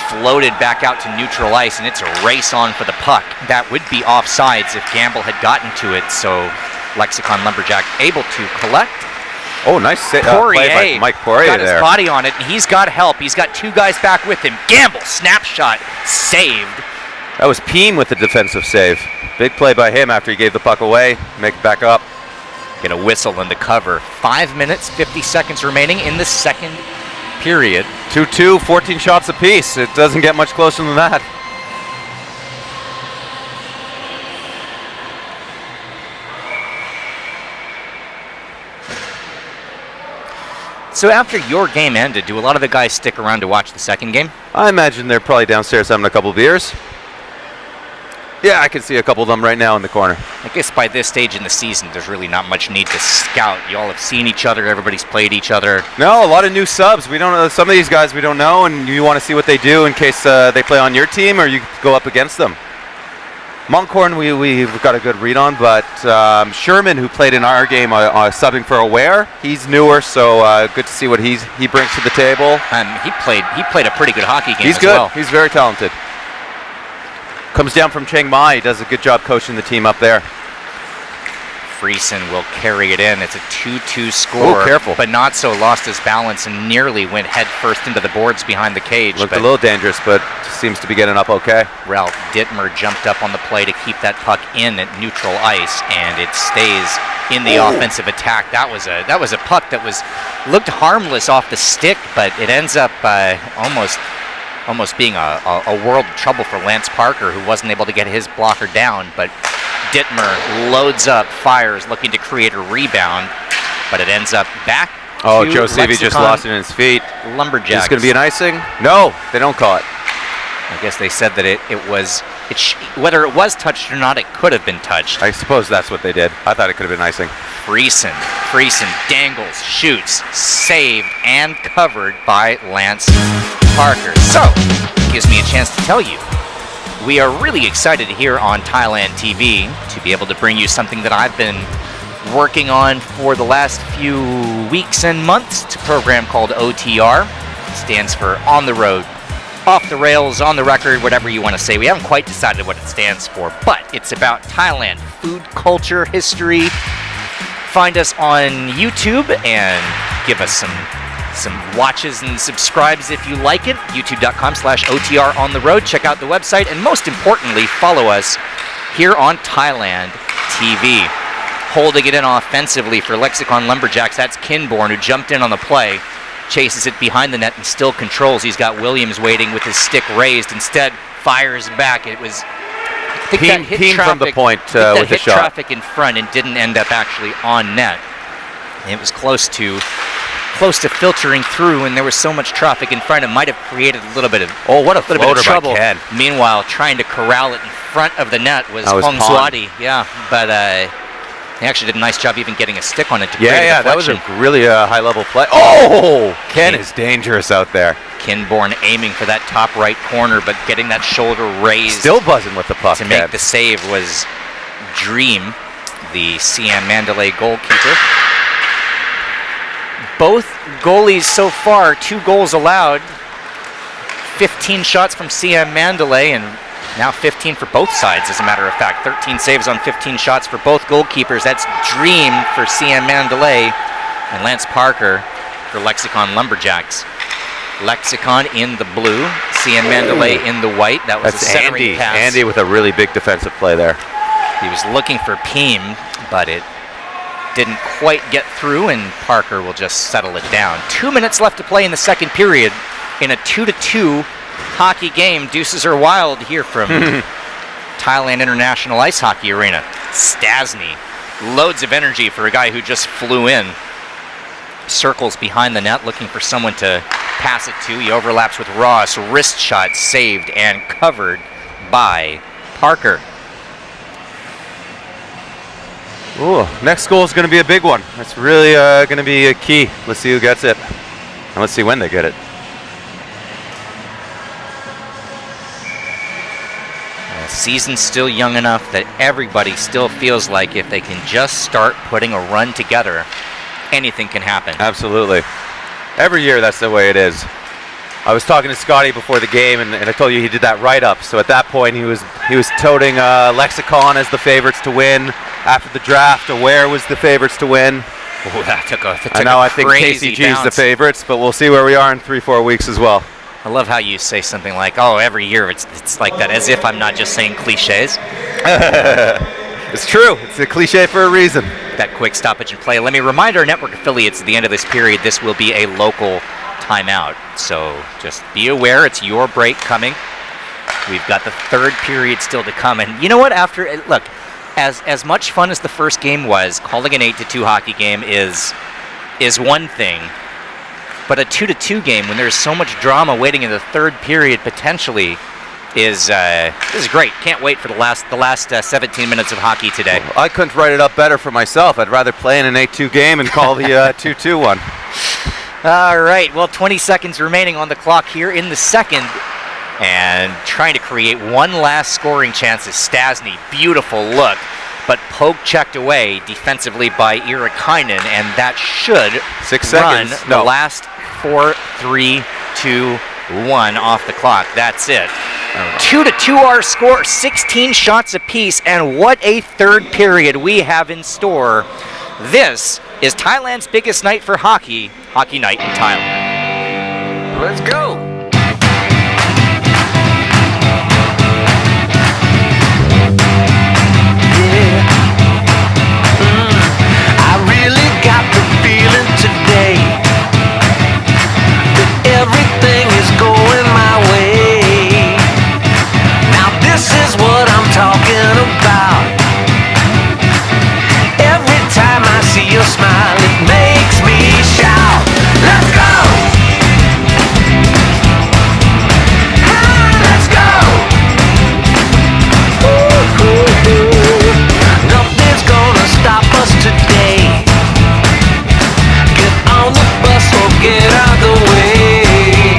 floated back out to neutral ice, and it's a race on for the puck. That would be offsides if Gamble had gotten to it, so Lexicon Lumberjack able to collect. Oh, nice play by Mike Poirier got there. His body on it, and he's got help. He's got 2 guys back with him. Gamble, snapshot, saved. That was Peen with the defensive save. Big play by him after he gave the puck away. Make it back up. Get a whistle in the cover. 5 minutes, 50 seconds remaining in the second period. 2-2, 14 shots apiece. It doesn't get much closer than that. So after your game ended, do a lot of the guys stick around to watch the second game? I imagine they're probably downstairs having a couple beers. Yeah, I can see a couple of them right now in the corner. I guess by this stage in the season, there's really not much need to scout. You all have seen each other. Everybody's played each other. No, a lot of new subs. We don't know some of these guys we don't know, and you want to see what they do in case they play on your team or you go up against them. Monkhorn, we've got a good read on, but Sherman, who played in our game, subbing for Aware, he's newer, so good to see what he brings to the table. He played a pretty good hockey game. He's as good. Well. He's very talented. Comes down from Chiang Mai. He does a good job coaching the team up there. Friesen will carry it in. It's a 2-2 score. Oh, careful. But not so, lost his balance and nearly went head first into the boards behind the cage. Looked a little dangerous, but seems to be getting up okay. Ralph Dittmer jumped up on the play to keep that puck in at neutral ice, and it stays in the offensive attack. That was a puck that looked harmless off the stick, but it ends up almost being a world of trouble for Lance Parker, who wasn't able to get his blocker down. But Dittmer loads up, fires, looking to create a rebound, but it ends up back. Oh, to Joe Seavey just Lexicon lost it in his feet. Lumberjacks. Is this going to be an icing? No, they don't call it. I guess they said that whether it was touched or not, it could have been touched. I suppose that's what they did. I thought it could have been icing. Friesen dangles, shoots, saved, and covered by Lance Parker. So, gives me a chance to tell you, we are really excited here on Thailand TV to be able to bring you something that I've been working on for the last few weeks and months. It's a program called OTR. It stands for On the Road, Off the Rails, On the Record, whatever you want to say. We haven't quite decided what it stands for, but it's about Thailand, food, culture, history. Find us on YouTube and give us some watches and subscribes if you like it. youtube.com/OTR on the road. Check out the website, and most importantly, follow us here on Thailand TV. Holding it in offensively for Lexicon Lumberjacks, that's Kinborn, who jumped in on the play, chases it behind the net and still controls. He's got Williams waiting with his stick raised. Instead, fires back. It was Team from the point with the shot. Traffic in front and didn't end up actually on net. It was close to filtering through, and there was so much traffic in front, it might have created a little bit of what a floater trouble. by Ken. Meanwhile, trying to corral it in front of the net was That was Hong Pond. Swati. Yeah, but he actually did a nice job even getting a stick on it to create a Yeah, that was deflection. a really high-level play. Oh! Ken is dangerous out there. Kinborn aiming for that top right corner, but getting that shoulder raised Still buzzing with the puck, to make the save was Dream, the SIAM Mandalay goalkeeper. Both goalies so far, 2 goals allowed, 15 shots from SIAM Mandalay, and now 15 for both sides, as a matter of fact. 13 saves on 15 shots for both goalkeepers. That's Dream for SIAM Mandalay and Lance Parker for Lexicon Lumberjacks. Lexicon in the blue, SIAM Mandalay in the white. That was That's a centering Andy. pass. Andy with a really big defensive play there. He was looking for Peem, but it didn't quite get through, and Parker will just settle it down. 2 minutes left to play in the second period in a 2-2 hockey game. Deuces are wild here from Thailand International Ice Hockey Arena. Stasny, loads of energy for a guy who just flew in. Circles behind the net looking for someone to pass it to. He overlaps with Ross. Wrist shot saved and covered by Parker. Ooh, next goal is going to be a big one. That's really going to be a key. Let's see who gets it. And let's see when they get it. The season's still young enough that everybody still feels like if they can just start putting a run together, anything can happen. Absolutely. Every year, that's the way it is. I was talking to Scotty before the game, and I told you he did that write-up. So at that point, he was toting Lexicon as the favorites to win. After the draft, Aware was the favorites to win. Ooh, that took a I think crazy KCG is the bounce. favorites, but we'll see where we are in 3-4 weeks as well. I love how you say something like, "Oh, every year it's like that," as if I'm not just saying cliches. It's true. It's a cliche for a reason. That quick stoppage and play. Let me remind our network affiliates at the end of this period, this will be a local timeout. So just be aware, it's your break coming. We've got the third period still to come. And you know what? Look, as much fun as the first game was, calling an 8-2 hockey game is one thing. But a 2-2 game, when there's so much drama waiting in the third period potentially, is great. Can't wait for the last 17 minutes of hockey today. I couldn't write it up better for myself. I'd rather play in an 8-2 game and call the 2-2 one. All right, well, 20 seconds remaining on the clock here in the second. and trying to create one last scoring chance is Stasny. Beautiful look, but poke checked away defensively by Irakainen, and that should 6 run seconds. the last 4, 3, 2, 1 off the clock. That's it. 2-2 our score, 16 shots apiece, and what a third period we have in store. This is Thailand's biggest night for hockey, Hockey Night in Thailand. Let's go. I really got the feeling today that everything is going my way. Now this is what I'm talking about. Every time I see your smile, it makes me shout. Let's go! Let's go! Nothing's gonna stop us today. Get on the bus or get out the way.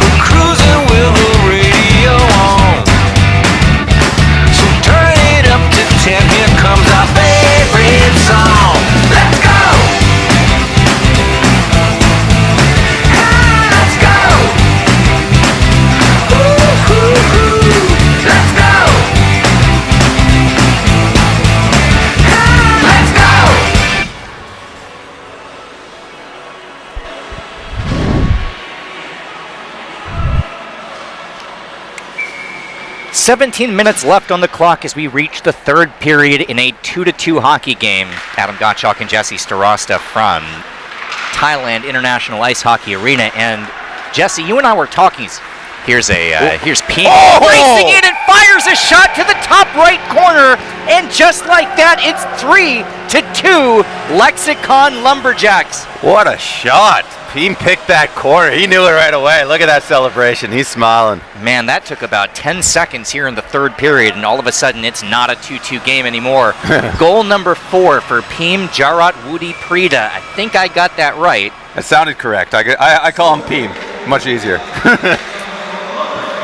We're cruising with the radio on. So turn it up to 10. Here comes our favorite song. Let's go! Let's go! Let's go! Let's go! 17 minutes left on the clock as we reach the third period in a 2-2 hockey game. Adam Gottschalk and Jesse Starosta from Thailand International Ice Hockey Arena. And Jesse, you and I were talking. Here's Pete racing in and fires a shot to the top right corner, and just like that, it's 3-2 Lexicon Lumberjacks. What a shot. He picked that corner. He knew it right away. Look at that celebration. He's smiling. Man, that took about 10 seconds here in the third period, and all of a sudden it's not a 2-2 game anymore. Goal number 4 for Peem Jarat Woody Prida. I think I got that right. It sounded correct. I call him Peem. Much easier.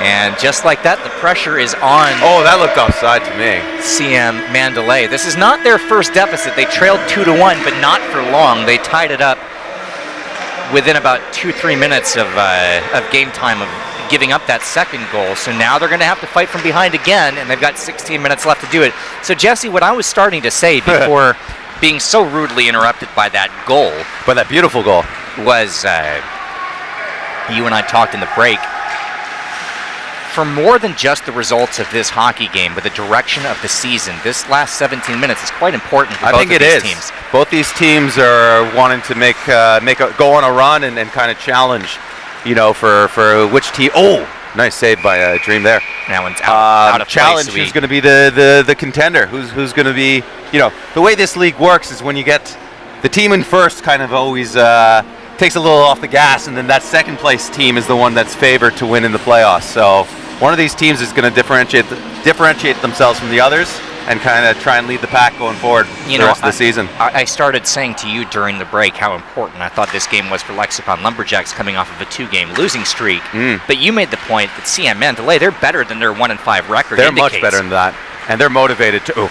And just like that, the pressure is on Oh, that looked offside to me. SIAM Mandalay. This is not their first deficit. They trailed 2-1, but not for long. They tied it up within about 2-3 minutes of game time of giving up that second goal. So now they're going to have to fight from behind again, and they've got 16 minutes left to do it. So Jesse, what I was starting to say before being so rudely interrupted by that goal, But that beautiful goal. was you and I talked in the break. For more than just the results of this hockey game, but the direction of the season, this last 17 minutes is quite important for both of these teams. Both these teams are wanting to go on a run and kind of challenge, for which team. Oh, nice save by Dream there. That one's out of challenge place. who's going to be the contender. Who's going to be, the way this league works is when you get the team in first kind of always takes a little off the gas, and then that second place team is the one that's favored to win in the playoffs. So one of these teams is going to differentiate themselves from the others and kind of try and lead the pack going forward the rest of the season. I started saying to you during the break how important I thought this game was for Lexicon Lumberjacks coming off of a 2-game losing streak. But you made the point that SIAM Mandalay, they're better than their 1-5 record They're indicates. much better than that, and they're motivated to.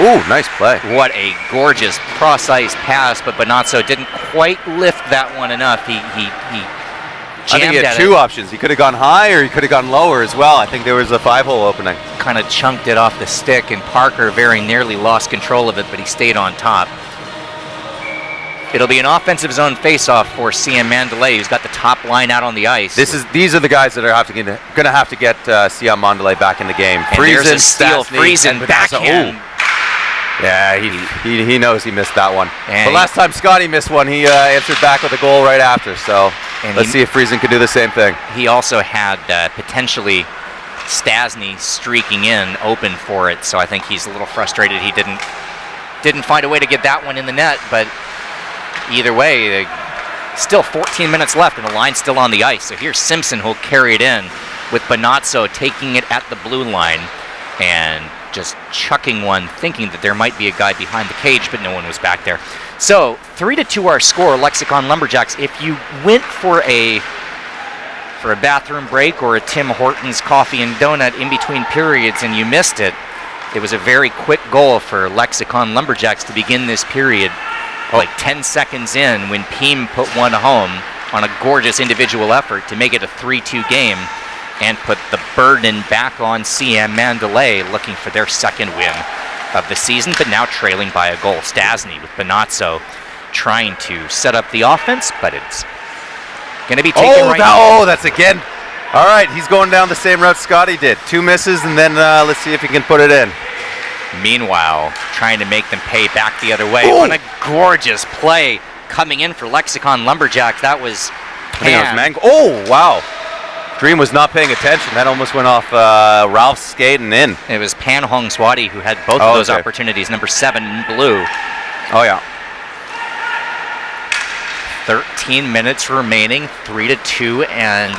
Ooh, nice play. What a gorgeous cross-ice pass, but Bonazzo didn't quite lift that one enough. He I think he had two options. He could have gone high or he could have gone lower as well. I think there was a 5-hole opening. Kind of chunked it off the stick, and Parker very nearly lost control of it, but he stayed on top. It'll be an offensive zone face-off for SIAM Mandalay, who's got the top line out on the ice. These are the guys that are going to have to get SIAM Mandalay back in the game. And there's a steal, Friesen backhand. Yeah, he knows he missed that one. And but last time Scotty missed one, he answered back with a goal right after. So let's see if Friesen can do the same thing. He also had potentially Stasny streaking in open for it, so I think he's a little frustrated he didn't find a way to get that one in the net. But either way, still 14 minutes left and the line's still on the ice. So here's Simpson who'll carry it in with Bonazzo taking it at the blue line and just chucking one, thinking that there might be a guy behind the cage, but no one was back there. So 3-2 our score, Lexicon Lumberjacks. If you went for a for a bathroom break or a Tim Hortons coffee and donut in between periods and you missed it, it was a very quick goal for Lexicon Lumberjacks to begin this period. Like 10 seconds in when Peem put one home on a gorgeous individual effort to make it a 3-2 game and put the burden back on SIAM Mandalay, looking for their second win of the season, but now trailing by a goal. Stasny with Bonazzo trying to set up the offense, but it's going to be taken That's again. All right, he's going down the same route Scotty did. 2 misses, and then let's see if he can put it in. Meanwhile, trying to make them pay back the other way. What a gorgeous play coming in for Lexicon Lumberjacks. That was Pan. Oh, wow. Dream was not paying attention. That almost went off Ralph's skate and in. It was Pan Hong Swati who had both of those opportunities. Number 7 in blue. Oh, yeah. 13 minutes remaining, 3-2, and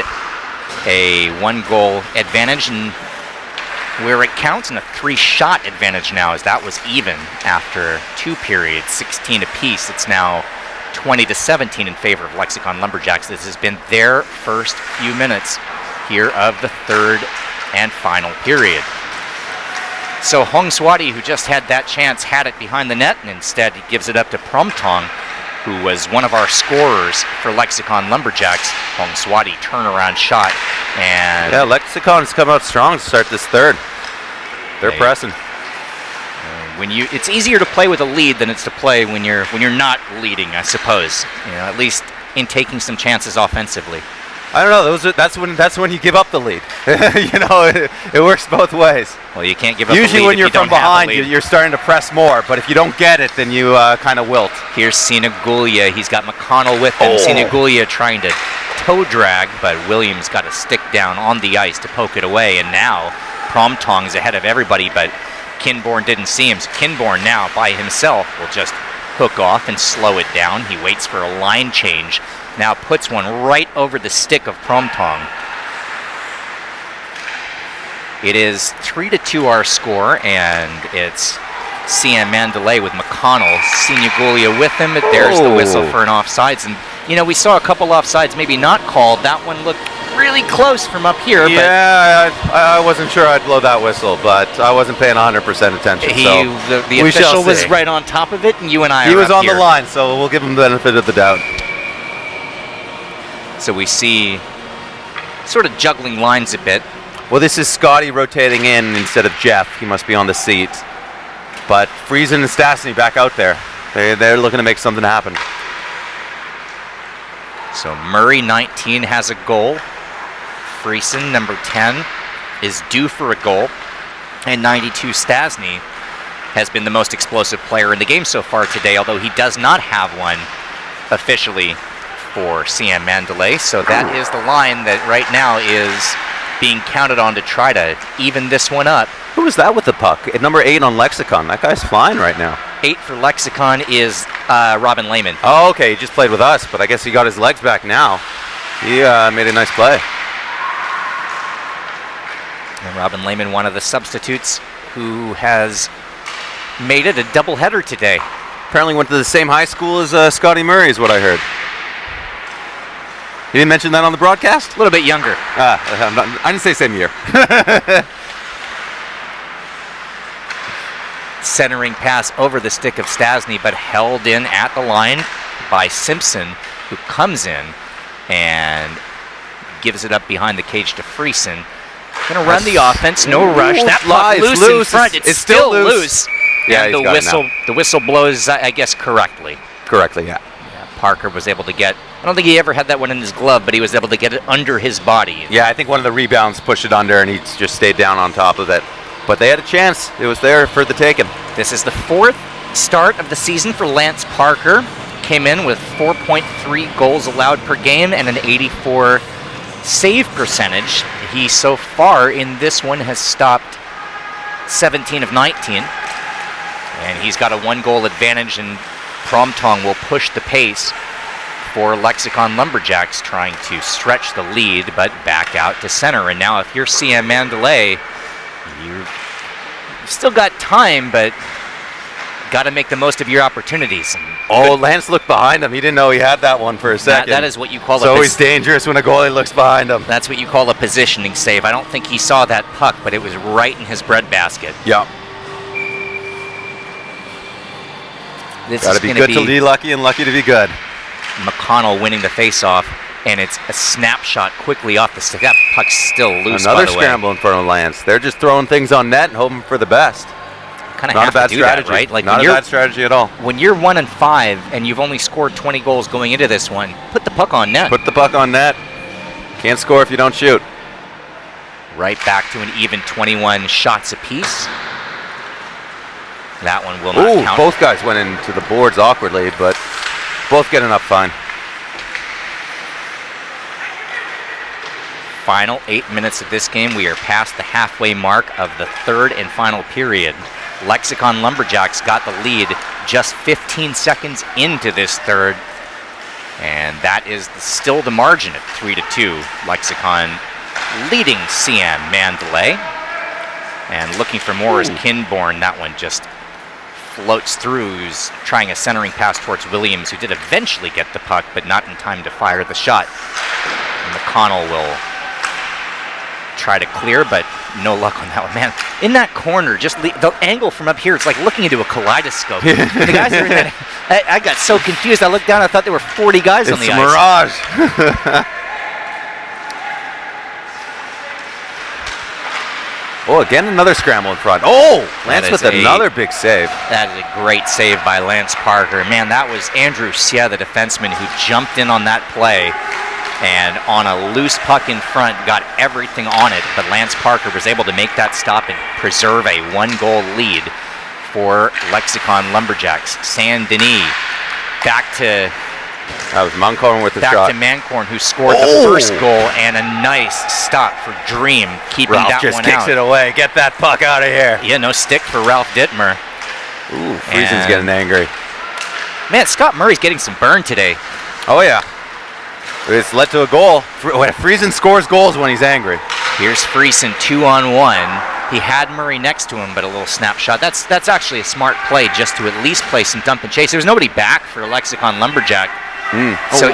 a 1-goal advantage, and where it counts, and a 3-shot advantage now, as that was even after 2 periods, 16 apiece. It's now 20-17 in favor of Lexicon Lumberjacks. This has been their first few minutes here of the 3rd and final period. So Hong Swati, who just had that chance, had it behind the net, and instead he gives it up to Promtong, who was one of our scorers for Lexicon Lumberjacks. Hong Swati turnaround shot, and yeah, Lexicon's come out strong to start this 3rd. They're pressing. It's easier to play with a lead than it's to play when you're not leading, I suppose. At least in taking some chances offensively. I don't know. That's when you give up the lead. It works both ways. Well, you can't give up. Usually, the lead when if you're you don't from behind, have a lead. you're starting to press more. But if you don't get it, then you kind of wilt. Here's Sinagulya. He's got McConnell with him. Sinagulya trying to toe drag, but Williams got a stick down on the ice to poke it away. And now Promtong's ahead of everybody, but Kinborn didn't see him. So Kinborn now by himself will just hook off and slow it down. He waits for a line change. Now puts one right over the stick of Promtong. It is 3-2 our score, and it's SIAM Mandalay with McConnell. Sinagulya with him, but there's the whistle for an offsides. And, we saw a couple offsides maybe not called. That one looked really close from up here. Yeah, I wasn't sure I'd blow that whistle, but I wasn't paying 100% attention. The official was right on top of it, and you and I He are was up on here. the line, so we'll give him the benefit of the doubt. So we see sort of juggling lines a bit. Well, this is Scotty rotating in instead of Jeff. He must be on the seat. But Friesen and Stasny back out there. They're looking to make something happen. So Murray, 19, has a goal. Friesen, number 10, is due for a goal. And 92, Stasny, has been the most explosive player in the game so far today, although he does not have one officially for SIAM Mandalay. So that is the line that right now is being counted on to try to even this one up. Who was that with the puck? At number 8 on Lexicon. That guy's flying right now. 8 for Lexicon is Robin Lehman. Oh, okay. He just played with us, but I guess he got his legs back now. He made a nice play. And Robin Lehman, one of the substitutes who has made it a doubleheader today. Apparently went to the same high school as Scotty Murray is what I heard. You didn't mention that on the broadcast? A little bit younger. I didn't say same year. Centering pass over the stick of Stasny, but held in at the line by Simpson, who comes in and gives it up behind the cage to Friesen. Gonna run the offense, no rush. That puck loose in front. It's still loose. Yeah, and the whistle blows, I guess, correctly. Correctly, yeah. Parker was able to get, I don't think he ever had that one in his glove, but he was able to get it under his body. Yeah, I think one of the rebounds pushed it under and he just stayed down on top of it. But they had a chance. It was there for the taking. This is the 4th start of the season for Lance Parker. Came in with 4.3 goals allowed per game and an 84 save percentage. He so far in this one has stopped 17 of 19. And he's got a 1-goal advantage, and Promtong will push the pace for Lexicon Lumberjacks, trying to stretch the lead, but back out to center. And now if you're SIAM Mandalay, you've still got time, but got to make the most of your opportunities. And Oh, Lance looked behind him. He didn't know he had that one for a second. that is what you call It's always dangerous when a goalie looks behind him. That's what you call a positioning save. I don't think he saw that puck, but it was right in his breadbasket. Yeah. This Got is to be gonna good to be lucky and lucky to be good. McConnell winning the faceoff, and it's a snapshot quickly off the stick. That puck's still loose. Another by the way. scramble in front of Lance. They're just throwing things on net and hoping for the best. Kind of Not a have bad to do strategy, that, right? Like not when a you're bad strategy at all. when you're 1-5 and you've only scored 20 goals going into this one, put the puck on net. Put the puck on net. Can't score if you don't shoot. Right back to an even 21 shots apiece. That one will not Ooh, count. both guys went into the boards awkwardly, but both getting up fine. Final 8 minutes of this game. We are past the halfway mark of the third and final period. Lexicon Lumberjacks got the lead just 15 seconds into this third, and that is still the margin at 3-2. Lexicon leading SIAM Mandalay, and looking for more is Kinborn. That one just floats through. Who's trying a centering pass towards Williams, who did eventually get the puck, but not in time to fire the shot. And McConnell will try to clear, but no luck on that one. Man, in that corner, just the angle from up here, it's like looking into a kaleidoscope. The guys are in that, I got so confused. I looked down, I thought there were 40 guys on the It's a ice. mirage. Oh, again, another scramble in front. Oh, Lance with another big save. That is a great save by Lance Parker. Man, that was Andrew Sia, the defenseman, who jumped in on that play and on a loose puck in front got everything on it, but Lance Parker was able to make that stop and preserve a 1-goal lead for Lexicon Lumberjacks. Saint Denis back to That was Mancorn with the back shot. to Mancorn, who scored the first goal, and a nice stop for Dream, keeping Ralph that just one kicks out. it away. Get that puck out of here. Yeah, no stick for Ralph Dittmer. Ooh, Friesen's And- getting angry. Man, Scott Murray's getting some burn today. Oh, yeah. It's led to a goal. Friesen scores goals when he's angry. Here's Friesen 2-on-1. He had Murray next to him, but a little snapshot. That's actually a smart play, just to at least play some dump and chase. There was nobody back for Lexicon Lumberjack. So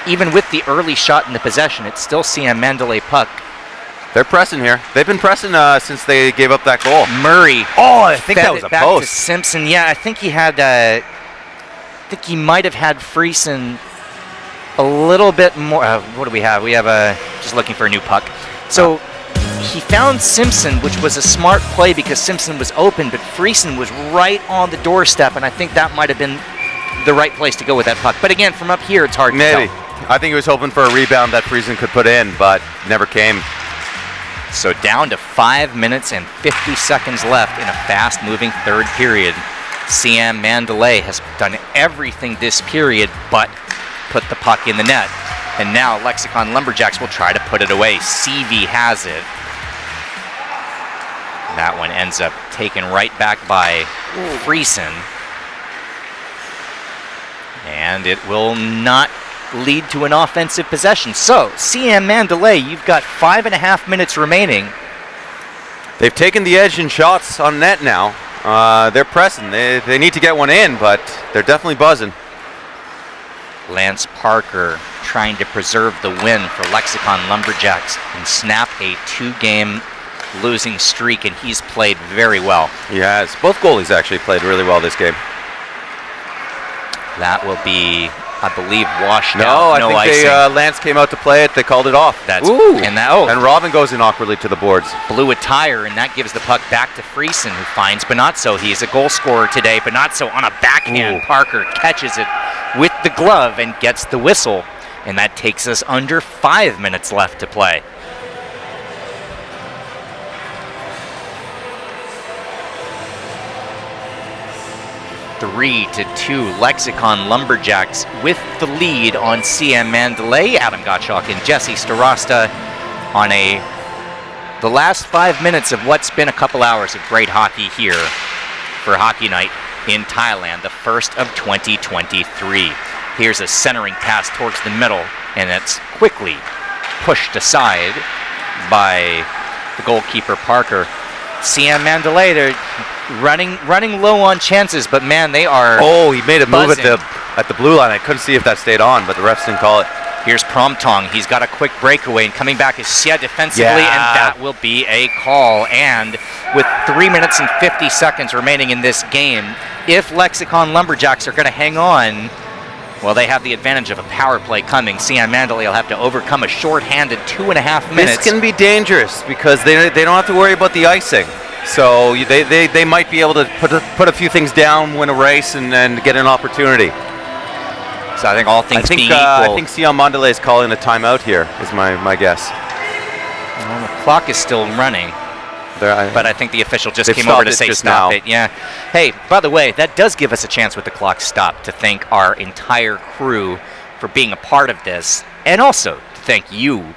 even with the early shot in the possession, it's still SIAM Mandalay puck. They're pressing here. They've been pressing since they gave up that goal. Murray. Oh, I think fed that was it a back post. to Simpson. Yeah, I think he had. I think he might have had Friesen a little bit more. What do we have? We have just looking for a new puck. So he found Simpson, which was a smart play because Simpson was open, but Friesen was right on the doorstep, and I think that might have been the right place to go with that puck. But again, from up here, it's hard to Maybe. tell. I think he was hoping for a rebound that Friesen could put in, but never came. So down to 5 minutes and 50 seconds left in a fast-moving third period. SIAM Mandalay has done everything this period but put the puck in the net. And now Lexicon Lumberjacks will try to put it away. CV has it. That one ends up taken right back by Friesen. And it will not lead to an offensive possession. So, SIAM Mandalay, you've got 5.5 minutes remaining. They've taken the edge in shots on net now. They're pressing. They need to get one in, but they're definitely buzzing. Lance Parker trying to preserve the win for Lexicon Lumberjacks and snap a 2-game losing streak, and he's played very well. He has. Both goalies actually played really well this game. That will be, I believe, washed No, out. I think icing. Lance came out to play it. They called it off. That's Ooh. and that And Robin goes in awkwardly to the boards. blew a tire, and that gives the puck back to Friesen, who finds Bonazzo. He's a goal scorer today. Bonazzo on a backhand. Ooh. Parker catches it with the glove and gets the whistle, and that takes us under 5 minutes left to play. Three to 2, Lexicon Lumberjacks with the lead on SIAM Mandalay. Adam Gottschalk and Jesse Starosta on the last 5 minutes of what's been a couple hours of great hockey here for Hockey Night in Thailand, the first of 2023. Here's a centering pass towards the middle, and it's quickly pushed aside by the goalkeeper Parker. SIAM Mandalay, running low on chances, but man, they are. Oh, he made a move buzzing. at the blue line. I couldn't see if that stayed on, but the refs didn't call it. Here's Promtong. He's got a quick breakaway, and coming back is Sia defensively, Yeah. and that will be a call. And with 3 minutes and 50 seconds remaining in this game, if Lexicon Lumberjacks are going to hang on, well, they have the advantage of a power play coming. SIAM Mandalay will have to overcome a shorthanded 2.5 minutes. This can be dangerous because they don't have to worry about the icing. So they might be able to put a few things down, win a race, and then get an opportunity. So I think all things being equal. I think SIAM Mandalay is calling a timeout here, is my guess. Well, the clock is still running. But I think the official just came over to say stop it. Yeah. Hey, by the way, that does give us a chance with the clock stopped to thank our entire crew for being a part of this, and also to thank you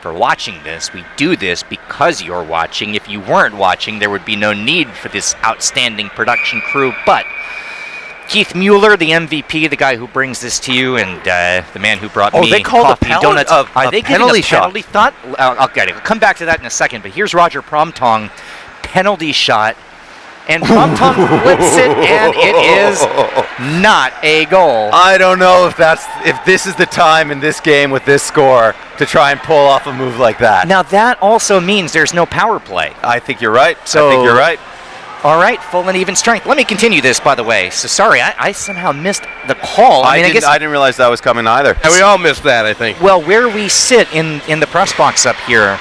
for watching this. We do this because you're watching. If you weren't watching, there would be no need for this outstanding production crew. But Keith Mueller, the MVP, the guy who brings this to you, and the man who brought me they called coffee a donuts. Are they penalty getting a penalty shot? I'll come back to that in a second. But here's Roger Promtong, penalty shot, and Promtong flips it, and it is not a goal. I don't know if this is the time in this game with this score to try and pull off a move like that. Now that also means there's no power play. I think you're right. So, I think you're right. All right, full and even strength. Let me continue this, by the way. So sorry, I somehow missed the call. I didn't realize that was coming either. And we all missed that, I think. Well, where we sit in the press box up here,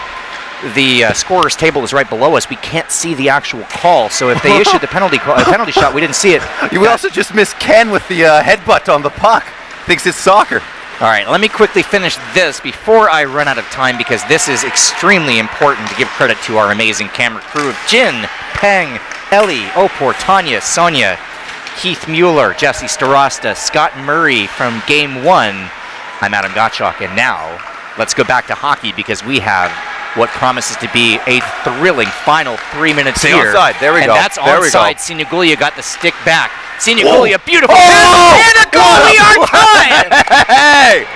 the scorer's table is right below us. We can't see the actual call. So if they issued the penalty shot, we didn't see it. We also just missed Ken with the headbutt on the puck. Thinks it's soccer. All right, let me quickly finish this before I run out of time, because this is extremely important to give credit to our amazing camera crew of Jin, Peng, Ellie, Opor, Tanya, Sonia, Keith Mueller, Jesse Starasta, Scott Murray from Game 1. I'm Adam Gottschalk, and now let's go back to hockey, because we have what promises to be a thrilling final 3 minutes here. Onside. There we go. And that's there onside. Sinigulia got the stick back. Sinigulia, beautiful pass, and a goal. We are tied. Hey!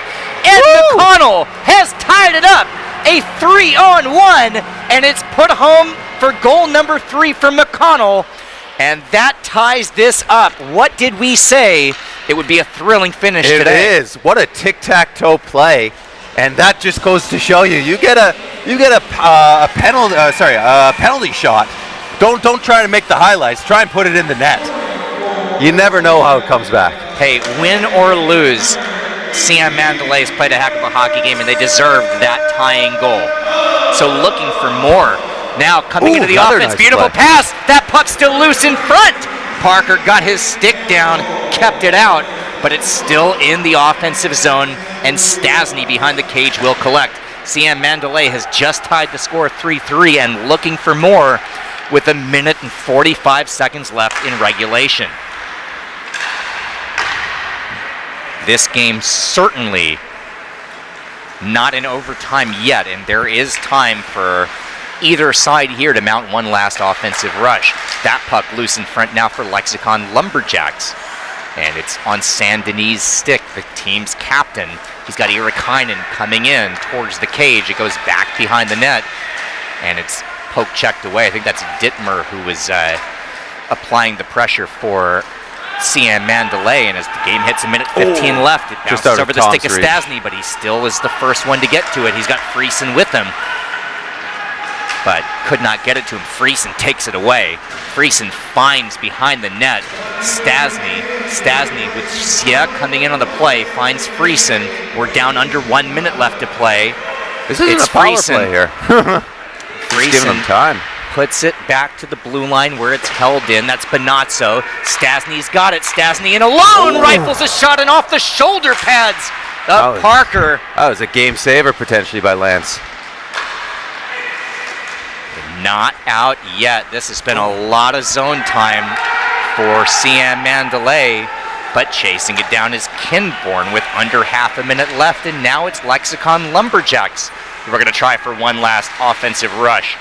Ed McConnell has tied it up. A 3-on-1, and it's put home for goal number 3 for McConnell. And that ties this up. What did we say? It would be a thrilling finish today. It is. What a tic-tac-toe play. And that just goes to show you get a penalty shot. Don't try to make the highlights. Try and put it in the net. You never know how it comes back. Hey, win or lose, SIAM Mandalay has played a heck of a hockey game, and they deserved that tying goal. So looking for more. Now coming into the offense, nice beautiful play. pass. That puck's still loose in front. Parker got his stick down, kept it out, but it's still in the offensive zone, and Stasny behind the cage will collect. SIAM Mandalay has just tied the score 3-3 and looking for more with 1 minute and 45 seconds left in regulation. This game certainly not in overtime yet, and there is time for either side here to mount one last offensive rush. That puck loose in front now for Lexicon Lumberjacks. And it's on San Denis' stick, the team's captain. He's got Irikainen coming in towards the cage. It goes back behind the net, and it's poke checked away. I think that's Dittmer who was applying the pressure for SIAM Mandalay, and as the game hits 1 minute 15 left, it bounces over the stick of Stasny, but he still is the first one to get to it. He's got Friesen with him, but could not get it to him. Friesen takes it away. Friesen finds behind the net Stasny with Sia coming in on the play, finds Friesen. We're down under 1 minute left to play. This isn't a power play here. Friesen giving him time. Puts it back to the blue line where it's held in. That's Bonazzo. Stasny's got it. Stasny in alone rifles a shot and off the shoulder pads of Parker. That was a game saver potentially by Lance. Not out yet. This has been a lot of zone time for SIAM Mandalay, but chasing it down is Kinborn with under half a minute left, and now it's Lexicon Lumberjacks. We're going to try for one last offensive rush.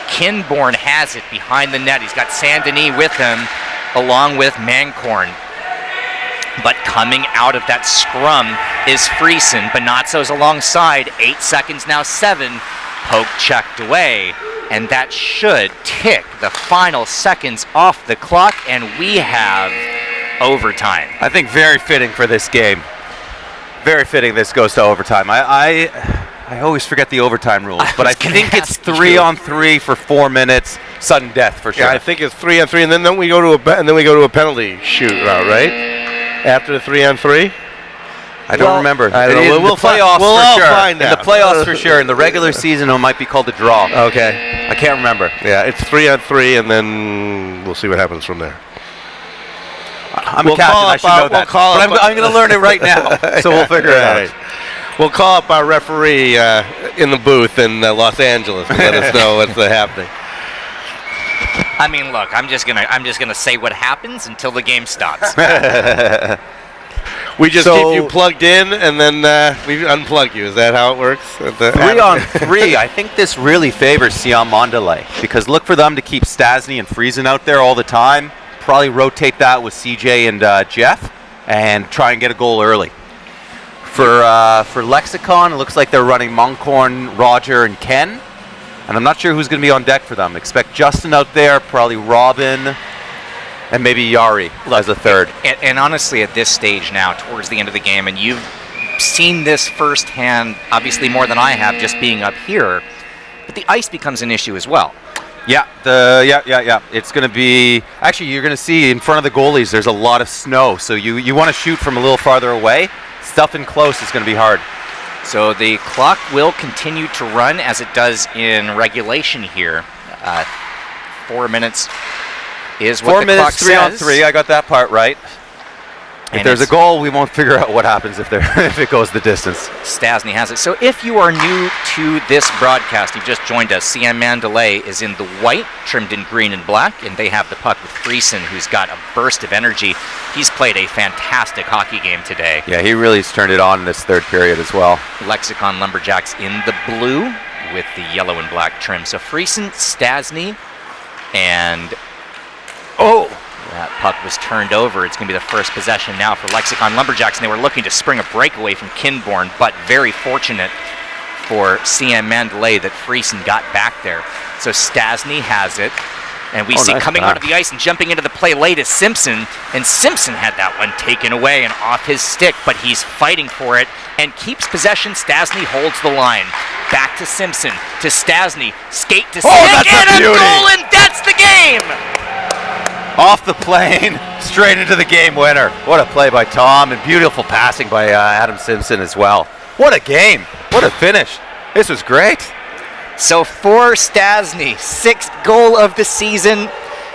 Kinborn has it behind the net. He's got San Denis with him, along with Mancorn. But coming out of that scrum is Friesen. Bonazzo's alongside. 8 seconds now, 7. Poke checked away, and that should tick the final seconds off the clock, and we have overtime. I think very fitting for this game. Very fitting this goes to overtime. I always forget the overtime rules, but I think it's 3-on-3 for 4 minutes, sudden death for sure. Yeah, I think it's 3-on-3, and then we go to a penalty shootout, right? After the 3-on-3. I don't remember. I don't know. We'll playoffs we'll for all sure. find In out. the playoffs for sure. In the regular season, it might be called a draw. Okay. I can't remember. Yeah, it's 3-on-3, and then we'll see what happens from there. I'm We'll a captain. call I up should our- know we'll that. call But up- I'm going to learn it right now, so we'll figure it out. Right. We'll call up our referee in the booth in Los Angeles to let us know what's happening. I mean, look, I'm just gonna say what happens until the game stops. We just So- keep you plugged in, and then we unplug you. Is that how it works? 3-on-3, I think this really favors SIAM Mandalay because look for them to keep Stasny and Friesen out there all the time. Probably rotate that with CJ and Jeff and try and get a goal early. For Lexicon, it looks like they're running Moncorn, Roger, and Ken. And I'm not sure who's going to be on deck for them. Expect Justin out there, probably Robin, and maybe Yari as a third. And honestly, at this stage now, towards the end of the game, and you've seen this firsthand, obviously more than I have, just being up here, but the ice becomes an issue as well. Yeah, It's going to be actually you're going to see in front of the goalies. There's a lot of snow, so you want to shoot from a little farther away. Stuff in close is going to be hard. So the clock will continue to run as it does in regulation here. 4 minutes is what 4 the minutes, clock says. 3-on-3. I got that part right. If And there's a it's- goal, we won't figure out what happens if it goes the distance. Stasny has it. So if you are new to this broadcast, you've just joined us, SIAM Mandalay is in the white, trimmed in green and black, and they have the puck with Friesen, who's got a burst of energy. He's played a fantastic hockey game today. Yeah, he really has turned it on in this third period as well. Lexicon Lumberjacks in the blue with the yellow and black trim. So Friesen, Stasny, and that puck was turned over. It's going to be the first possession now for Lexicon Lumberjacks, and they were looking to spring a breakaway from Kinborn, but very fortunate for SIAM Mandalay that Friesen got back there. So Stasny has it, and we see nice coming back. onto the ice and jumping into the play late is Simpson, and Simpson had that one taken away and off his stick, but he's fighting for it and keeps possession. Stasny holds the line. Back to Simpson, to Stasny, skate to stick, that's a and a beauty. goal, and that's the game! Off the plane, straight into the game winner. What a play by Tom, and beautiful passing by Adam Simpson as well. What a game. What a finish. This was great. So for Stasny, sixth goal of the season,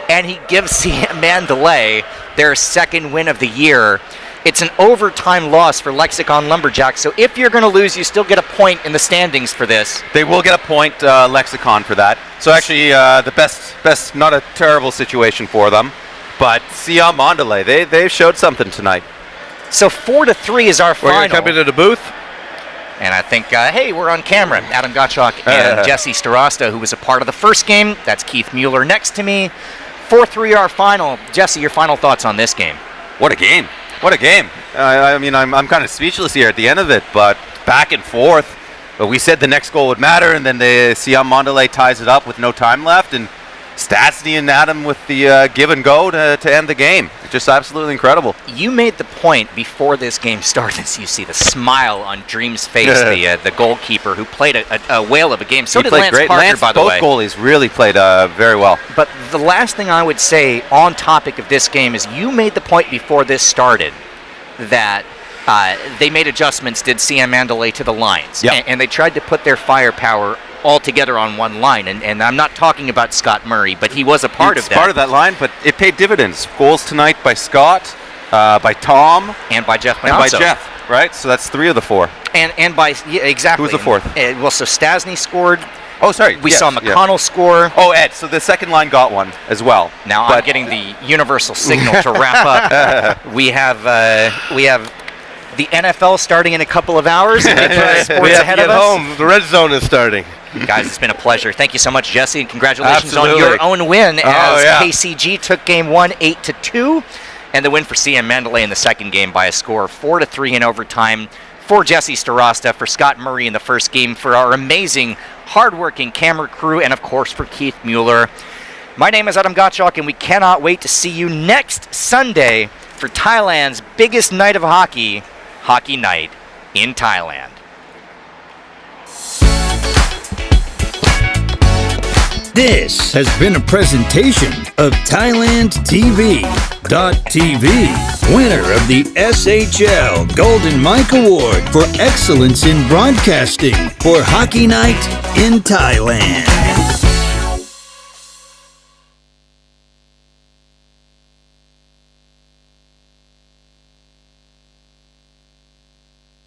and he gives SIAM Mandalay their second win of the year. It's an overtime loss for Lexicon Lumberjacks, so if you're going to lose, you still get a point in the standings for this. They will get a point, Lexicon, for that. So actually, the best, not a terrible situation for them. But SIAM Mandalay, they've showed something tonight. So 4-3 is our We're going to final. come into the booth. And I think, hey, we're on camera. Adam Gottschalk and Jesse Starasta, who was a part of the first game. That's Keith Mueller next to me. 4-3 our final. Jesse, your final thoughts on this game? What a game. What a game. I mean, I'm kind of speechless here at the end of it, but back and forth. But we said the next goal would matter, and then the SIAM Mandalay ties it up with no time left, and Stasny and Adam with the give and go to end the game. Just absolutely incredible. You made the point before this game started. You see the smile on Dream's face, the goalkeeper who played a whale of a game. So He did played Lance great. Parker, Lance, by the both way. goalies really played very well. But the last thing I would say on topic of this game is you made the point before this started that they made adjustments, did SIAM Mandalay to the lines. Yep. And they tried to put their firepower all together on one line. And I'm not talking about Scott Murray, but he was a part of that. Part of that line, but it paid dividends. Goals tonight by Scott, by Tom, And by Jeff and by Bonazzo. Jeff, right? So that's 3 of the 4. And by, yeah, exactly. Who was the fourth? Well, so Stasny scored. Oh, sorry. We yes, saw yeah. McConnell score. Oh, Ed, so the second line got one as well. Now I'm getting the universal signal to wrap up. We have the NFL starting in a couple of hours. And sports We have ahead to get of us. home. The red zone is starting. Guys, it's been a pleasure. Thank you so much, Jesse, and congratulations Absolutely. on your own win as yeah. KCG took game 1 8-2, and the win for SIAM Mandalay in the second game by a score of 4-3 in overtime. for Jesse Starosta, for Scott Murray in the first game, for our amazing, hardworking camera crew, and of course for Keith Mueller. My name is Adam Gottschalk, and we cannot wait to see you next Sunday for Thailand's biggest night of hockey, Hockey Night in Thailand. This has been a presentation of Thailand TV.tv, winner of the SHL Golden Mike Award for Excellence in Broadcasting for Hockey Night in Thailand.